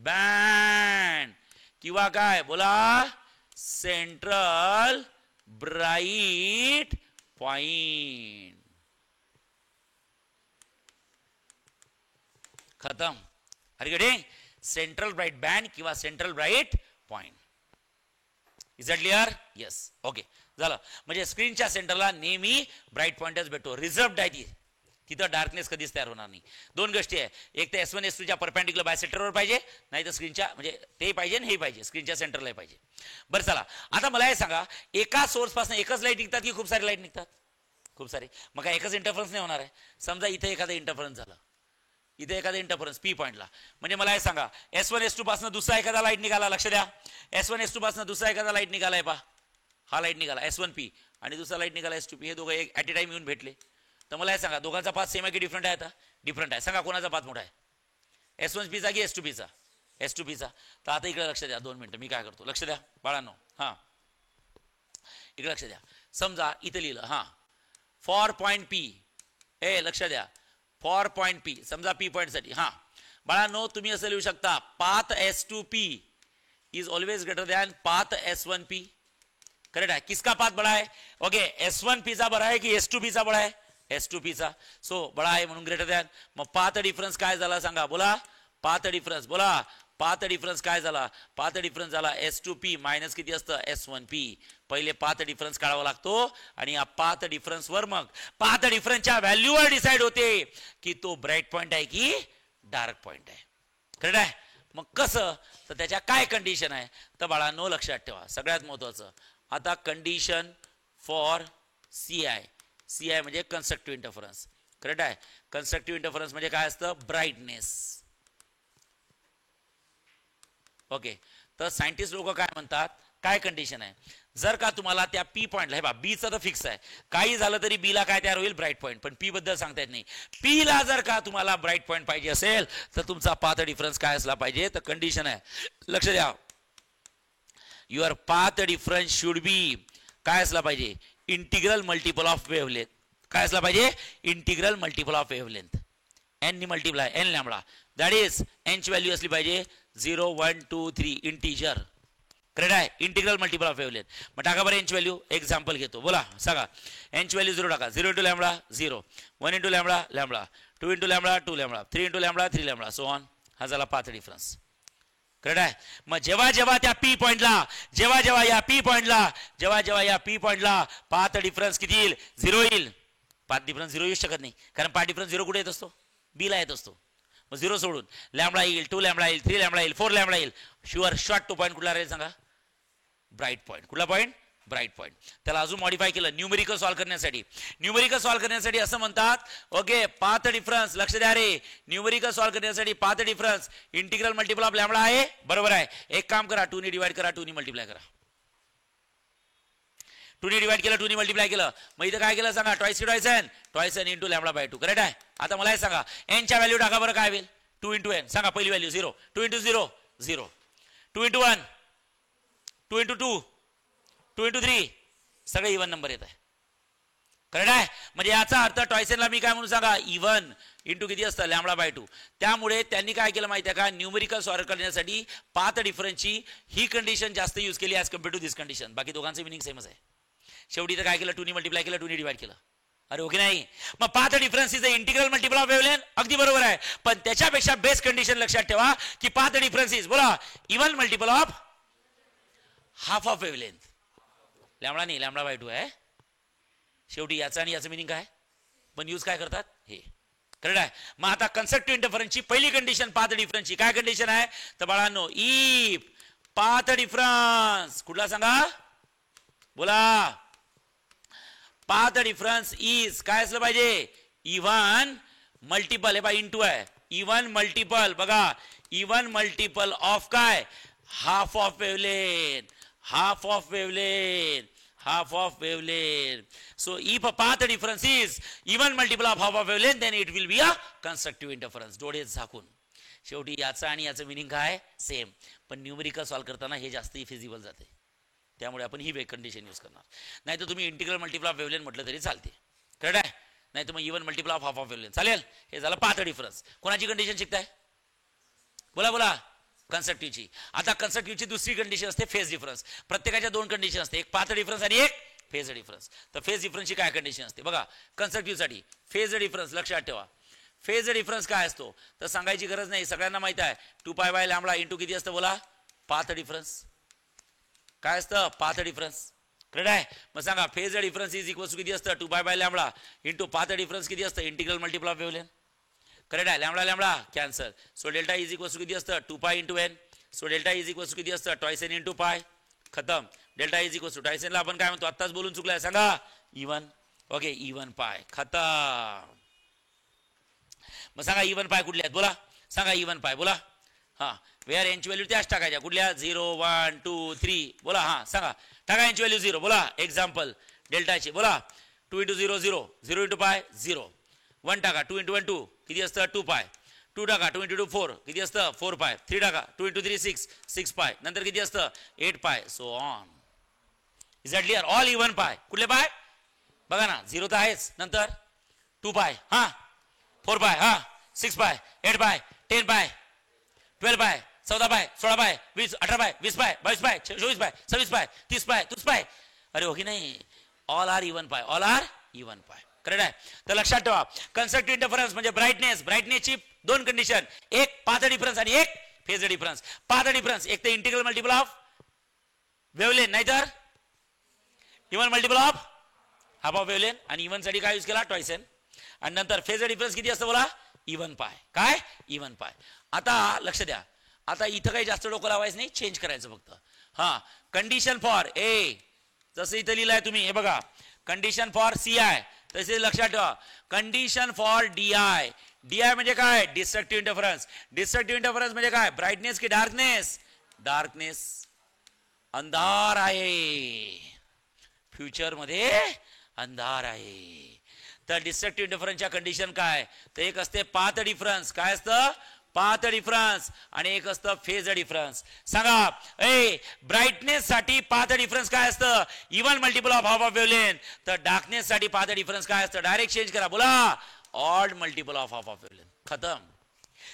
बँड किंवा काय बोला, सेंट्रल ब्राईट पॉइंट. खतम. Are you getting? Central bright band किंवा central bright point. Is that clear? Yes. Okay, झालं. म्हणजे स्क्रीनच्या सेंटरला नेहमी ब्राईट पॉइंटच भेटतो. रिझर्व्ड आहे ती, तिथं डार्कनेस कधीच तयार होणार नाही. दोन गोष्टी आहे, एक तर S1 S2 च्या परपॅन्डिक्युलर बायसेक्टरवर पाहिजे, नाही तर स्क्रीनच्या म्हणजे ते पाहिजे आणि हे पाहिजे, स्क्रीनच्या सेंटरला पाहिजे. बरं चला, आता मला हे सांगा, एका सोर्स पासून एकच लाईट निघतात की खूप सारी लाईट निघतात? खूप सारी. मग काय एकच इंटरफरन्स नाही होणार आहे? समजा इथे एखादा इंटरफरन्स झाला, इथे एखादा इंटरफरन्स पी पॉइंटला, म्हणजे मला हे सांगा S1 S2 पासून दुसरा एखादा लाईट निघाला. लक्ष द्या, S1 S2 पासून दुसरा एखादा लाईट निघालाय पा, हा लाईट निघाला S1P आणि दुसरा लाईट निघाला S2P. हे दोघं एक ॲट ए टाइम येऊन भेटले. तर मला हे सांगा दोघांचा पाथ सेम आहे की डिफरंट आहे? आता डिफरंट आहे. सांगा कोणाचा पाथ मोठा आहे, S1P की S2P? S2P. तर आता इकडे लक्ष द्या, 2 मिनिटं मी काय करतो, लक्ष द्या बाळांनो. हां, इकडे लक्ष द्या. समजा इथे लिहिलं हां, फॉर पॉइंट P. लक्ष द्या, फॉर पॉइंट P. समजा P पॉइंट साठी हां बाळांनो तुम्ही असं लिहू शकता, path S2P is always greater than path S1P. Correct है? किसका पाथ बड़ा है? ओके, S1P चा बड़ा है कि S2P चा बड़ा है? S2P चा. सो बड़ा है म्हणून ग्रेटर दॅन. मग पाथ डिफरन्स काय झाला सांगा, बोला पाथ डिफरन्स, बोला पाथ डिफरन्स काय झाला? पाथ डिफरन्स झाला S2P मायनस किती असतं S1P. पहिले पाथ डिफरन्स काढावा लागतो आणि या पाथ डिफरन्स वर मग पाथ डिफरन्सच्या व्हॅल्यूवर डिसाइड होते की तो ब्राईट पॉइंट आहे की डार्क पॉइंट आहे. करेक्ट आहे? मग कसं, तर त्याच्या काय कंडिशन आहे तर बाळांनो लक्षात ठेवा, सगळ्यात महत्वाचं. आता कंडिशन फॉर CI म्हणजे कन्स्ट्रक्टिव्ह इंटरफरन्स. करेक्ट आहे? कन्स्ट्रक्टिव्ह इंटरफरन्स म्हणजे काय असतं, ब्राईटनेस. ओके, तर सायंटिस्ट लोक काय म्हणतात, काय कंडिशन आहे, जर का तुम्हाला त्या P पॉइंटला, हे बा बीचं तर फिक्स आहे, काही झालं तरी बीला काय तयार होईल, ब्राईट पॉइंट. पण P बद्दल सांगता येत नाही. P ला जर का तुम्हाला ब्राईट पॉइंट पाहिजे असेल तर तुमचा पाथ डिफरन्स काय असला पाहिजे, तर कंडिशन आहे, लक्ष द्या, your path difference should be काय असला पाहिजे, इंटिग्रल मल्टिपल ऑफ वेव्हलेंथ. काय असला पाहिजे, integral multiple of wavelength. N नी multiply N lambda, that is एनची व्हॅल्यू असली पाहिजे 0 1 2 3 इंटिजर. करेक्ट आहे? Integral multiple of wavelength. मग टाका बरं एनची व्हॅल्यू, एक्झाम्पल घेतो, बोला सांगा. एनची व्हॅल्यू 0 टाका, 0 into lambda 0, 1 into lambda lambda, 2 into lambda 2 lambda, 3 into lambda 3 lambda, so on. हा झाला पाथ डिफरन्स. करेक्ट आहे? मग जेव्हा जेव्हा त्या P पॉइंटला, जेव्हा जेव्हा या P पॉइंटला पाथ डिफरन्स किती येईल, 0 येईल. पाथ डिफरन्स 0 येऊ शकत नाही, कारण पाथ डिफरन्स 0 कुठे येत असतो, बी ला येत असतो. मग 0 सोडून लॅम्बडा येईल, 2 लॅम्बडा येईल, 3 लॅम्बडा येईल, 4 लॅम्बडा येईल. शुअर शॉर्ट टू पॉईंट कुठला राहील सांगा? Bright point. कुठला पॉईंट? Bright point. त्याला अजून मॉडिफाय केलं न्यूमेरिकल सॉल्व्ह करण्यासाठी. न्यूमेरिकल सॉल्व्ह करण्यासाठी असं म्हणतात, ओके, पाथ डिफरन्स. लक्ष द्या रे, न्यूमेरिकल सॉल्व्ह करण्यासाठी path difference integral multiple of lambda आहे. बरोबर आहे. एक काम करा, 2 ने डिवाइड करा, 2 ने मल्टिप्लाय करा. 2 ने डिवाइड केलं, 2 ने मल्टिप्लाय केलं. मग इथं काय केलं सांगा? Twice N into lambda by 2. Correct आहे. आता मला हे सांगा, एन च्या व्हॅल्यू टाका बरं, काय होईल? 2 इंटू एन. सांगा पहिली value 0, 2 into 0 0, 2 into 1 2 into 2 2 into 3, सगळे इव्हन नंबर येत आहे. करेक्ट आहे. म्हणजे याचा अर्थ टॉयसेनला मी काय म्हणून सांगा? इव्हन इंटू किती असतं? Lambda by 2. त्यामुळे त्यांनी काय केलं माहिती आहे का? न्यूमेरिकल सॉल्व्ह करण्यासाठी पाथ डिफरन्सची ही कंडिशन जास्त यूज केली as compare to this condition. बाकी दोघांचं मिनिंग सेमच आहे. शेवटी तर काय केलं? 2 ने मल्टिप्लाय केलं, 2 ने डिवाइड केलं. अरे ओके नाही. मग path difference is integral multiple of wavelength. अगदी बरोबर आहे. पण त्याच्यापेक्षा बेस्ट कंडिशन लक्षात ठेवा की पाथ डिफरन्स इज, बोला, even multiple of half of wavelength. Lambda नाही, लॅम्बडा बाय 2 आहे. शेवटी याचा आणि याचं मिनिंग काय? पण यूज काय करतात? हे. करेक्ट आहे. मग आता कन्स्ट्रक्टिव्ह इंटरफरन्सची पहिली कंडिशन पाथ डिफरन्सची काय कंडिशन आहे? तर बाळांनो, इफ पाथ डिफरन्स कुठला सांगा? बोला. पाथ डिफरन्स इज काय असलं पाहिजे? Even multiple. हे बघा इंटू आहे. Even multiple. बघा, इव्हन मल्टिपल ऑफ काय? Half of wavelength. Half of wavelength. half of wavelength. So if a path difference is even multiple of half of wavelength, then it will be a constructive interference. डोळे झाकून. शेवटी याचा आणि याचं meaning काय? Same. पण numerical solve करताना हे जास्त फिजिबल जाते. त्यामुळे आपण ही वेग कंडिशन यूज करणार. नाही तर तुम्ही इंटिग्रल मल्टिपल ऑफ वेवलेंथ म्हटलं तरी चालते. करेक्ट आहे. नाही तर मग even multiple of half of wavelength चालेल. हे झालं पाथ डिफरन्स. कोणाची कंडिशन शिकताय? बोला बोला. कन्स्ट्रक्टिव्हची. आता कन्स्ट्रक्टिव्हची दुसरी कंडिशन असते फेज डिफरन्स. प्रत्येकाच्या 2 कंडिशन असते, एक पाथ डिफरन्स आणि एक फेज डिफरन्स. तर फेज डिफरन्सची काय कंडिशन असते? बघा, कन्स्ट्रक्टिव्हसाठी फेज डिफरन्स लक्षात ठेवा. फेज डिफरन्स काय असतो? तर सांगायची गरज नाही, सगळ्यांना माहित आहे. 2 पाय बाय लॅम्बडा इंटू किती असतं? बोला, पाथ डिफरन्स. काय असतं? Path difference. करेक्ट आहे. मग सांगा, phase difference is equal to किती असतं? 2 pi by lambda into path difference किती असतं? Integral multiple of wavelength. Correct आहे. Lambda lambda cancel. So delta is equal to किती असतं? 2 pi into N. So delta is equal to किती असतं? Twice N into pi. खतम. Delta is equal to twice एनला आपण काय म्हणतो? आत्ताच बोलून चुकलाय. सांगा, इव्हन. ओके, इव्हन पाय. खतम. मग सांगा इव्हन पाय कुठल्या आहेत? बोला. सांगा इव्हन पाय. बोला. हा, वेअर एनची व्हॅल्यू त्याच टाकायच्या. कुठल्या? 0 1 2 3. बोला. हा सांगा, टाका एनची व्हॅल्यू 0. बोला. एक्झाम्पल डेल्टाची. बोला. 2 इंटू 0 0. 0 into pi 0. 1 टाका. 2 इंटू 1 2 किती असतं? 2 पाय. 2 टाका. 2 इंटू 2 4 किती असतं? 4 पाय. 3 टाका. 2 इंटू 3 6 6 पाय. नंतर किती असतं? 8 पाय. So on. Is that clear? All even पाय. कुठले पाय? बघा ना, 0 तर आहेच. नंतर 2 पाय. हा, 4 पाय. हा, 6 पाय. 8 पाय. 10 पाय. 12 पाय. 14 पाय. 16 पाय. 20 18 पाय. 20 पाय. 22 पाय. 24 पाय. 26 पाय. 30 पाय. 30 पाय. अरे हो की नाही? All are even pi. All are even pi. Correct आहे. तर लक्षात ठेवा, कन्स्ट्रक्टिव्ह इंटरफरन्स म्हणजे ब्राईटनेस. ब्राईटनेसची 2 कंडिशन, एक पाथ डिफरन्स आणि एक फेज डिफरन्स. पाथ डिफरन्स एक तर इंटिग्रल मल्टिपल ऑफ वेवलेंथ, नाहीतर even multiple of half of wavelength. आणि इव्हन साठी काय यूज केला? Twice n. आणि नंतर फेज डिफरन्स किती असतं? बोला, इव्हन पाय. काय? इव्हन पाय. आता लक्ष द्या, आता इथं काही जास्त डोकं लावायचं नाही, चेंज करायचं फक्त. हा, कंडिशन फॉर ए, जसं इथं लिहिलंय तुम्ही, हे बघा, कंडिशन फॉर सी आय. तसे लक्षात ठेवा, condition for D I. D I म्हणजे काय? Destructive interference. डिस्ट्रक्टिव्ह इंटरफरन्स म्हणजे काय? ब्राईटनेस की डार्कनेस? डार्कनेस. अंधार आहे, फ्युचर मध्ये अंधार आहे. तर डिस्ट्रक्टिव्ह इंटरफरन्सच्या कंडिशन काय? तर एक असते पाथ डिफरन्स. काय असतं? Path difference. आणि एक असतं फेज डिफरन्स. सांगा, ए ब्राईटनेस साठी पाथ डिफरन्स काय असतं? Even multiple of half of wavelength. तर डार्कनेस साठी पाथ डिफरन्स काय असतं? डायरेक्ट चेंज करा. बोला, odd multiple of half of wavelength. खतम.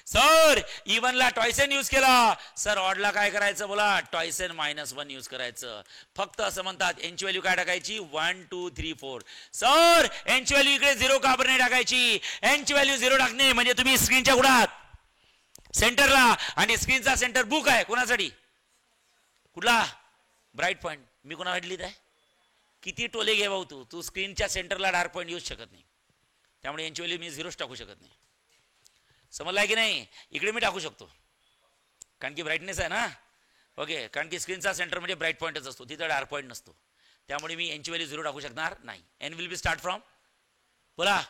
सर इव्हनला ट्वाइसन यूज केला, सर ऑडला काय करायचं? बोला, ट्वाइसन -1 यूज करायचं. फक्त असं म्हणतात, एनची व्हॅल्यू काय टाकायची? 1 2 3 4. सर एनची व्हॅल्यू इकडे 0 का बरं नाही टाकायची? एनची व्हॅल्यू 0 टाकणे म्हणजे तुम्ही स्क्रीनच्या गुडात सेंटरला, आणि स्क्रीनचा सेंटर बुक आहे कोणासाठी? कुठला? Bright point. मी कोणासाठी लिहित आहे? किती टोले घे भाऊ तू स्क्रीनच्या सेंटरला डार्क पॉइंट येऊच शकत नाही. त्यामुळे यांची व्हॅल्यू मी 0 टाकू शकत नाही. समजलाय की नाही? इकडे मी टाकू शकतो कारण की ब्राईटनेस आहे ना. ओके, कारण की स्क्रीनचा सेंटर म्हणजे ब्राईट पॉईंटच असतो, तिथं डार्क पॉईंट नसतो. त्यामुळे मी यांची व्हॅल्यू 0 टाकू शकणार नाही. N will be start from, बोला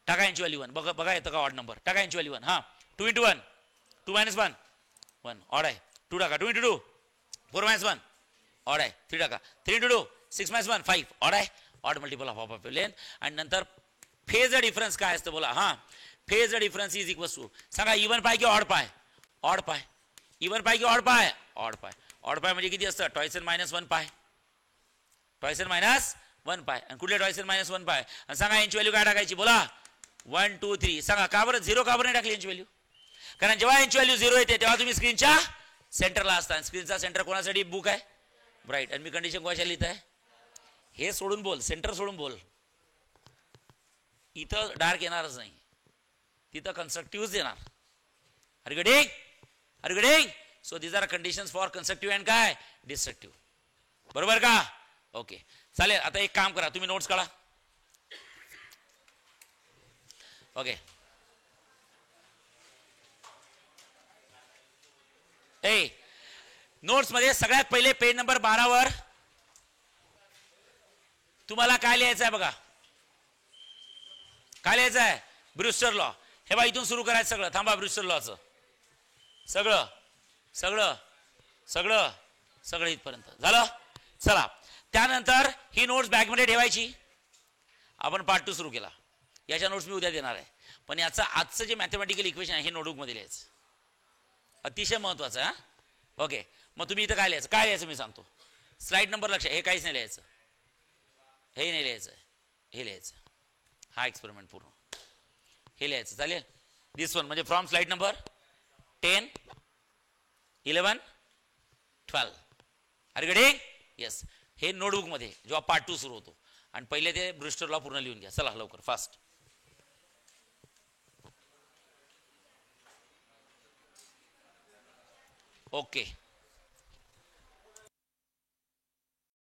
टाका यांची व्हॅल्यू 1. बघा बघा येतं का ऑड नंबर? टाका यांची व्हॅल्यू 1. हां, 2 × 1 2 - 1 1 ऑड आहे. 2 टाका, 2 × 2 4 - 1 ऑड आहे. 3 टाका, 3 × 2 6 - 1 5 ऑड आहे. Odd multiple of population. आणि नंतर फेज डिफरन्स काय असतं बोला? हां, phase difference is equal to, सांगा इवन पाय की ऑड पाय? ऑड पाय. इवन पाय की ऑड पाय? ऑड पाय. ऑड पाय म्हणजे किती असतं? टॉयस एन -1 पाय, टॉयस एन -1 पाय. आणि कुठले टॉयस एन -1 पाय? आणि सांगा यांची व्हॅल्यू काय टाकायची बोला? 1 2 3. सांगा का बरं 0 का बरं नाही टाकली यांची व्हॅल्यू? कारण जेव्हा यांची व्हॅल्यू 0 येते तेव्हा तुम्ही स्क्रीनच्या सेंटरला असता. स्क्रीनचा सेंटर कोणासाठी? बुक आहे, ब्राईट. आणि मी कंडिशन कोणाच्या लिहित आहे? हे सोडून बोल, सेंटर सोडून बोल. इथं डार्क येणारच नाही, तिथं कन्स्ट्रक्टिव्हच येणार. Are you getting? Are you getting? So these are conditions for constructive and काय डिस्ट्रक्टिव्ह. बरोबर का? ओके, चालेल. आता एक काम करा, तुम्ही नोट्स काढा. ओके, ए नोट्स मध्ये सगळ्यात पहिले पेज नंबर 12 वर तुम्हाला काय लिहायचं आहे बघा? काय लिहायचं आहे? ब्रुस्टर लॉ. हे बा इथून सुरू करायचं सगळं. थांबा, ब्रुस्टर लॉचं सगळं सगळं सगळं सगळं इथपर्यंत झालं. चला, त्यानंतर ही नोट्स बॅगमध्ये ठेवायची. आपण पार्ट 2 सुरू केला. याच्या नोट्स मी उद्या देणार आहे, पण याचं आजचं जे मॅथमॅटिकल इक्वेशन आहे हे नोटबुकमध्ये लिहायचं, अतिशय महत्वाचं आहे. ओके, मग तुम्ही इथं काय लिहायचं? काय लिहायचं मी सांगतो. स्लाइड नंबर लक्ष, हे काहीच नाही लिहायचं, हे नाही लिहायचं, हे लिहायचं. हा एक्सपेरिमेंट पूर्ण हे लिहायचं. चालेल? दिस वन म्हणजे from slide number 10 11 12. Are you getting? Yes. हे नोटबुकमध्ये जेव्हा पार्ट 2 सुरू होतो. आणि पहिले ते ब्रुस्टर लॉ पूर्ण लिहून घ्या. चला लवकर, फास्ट. ओके.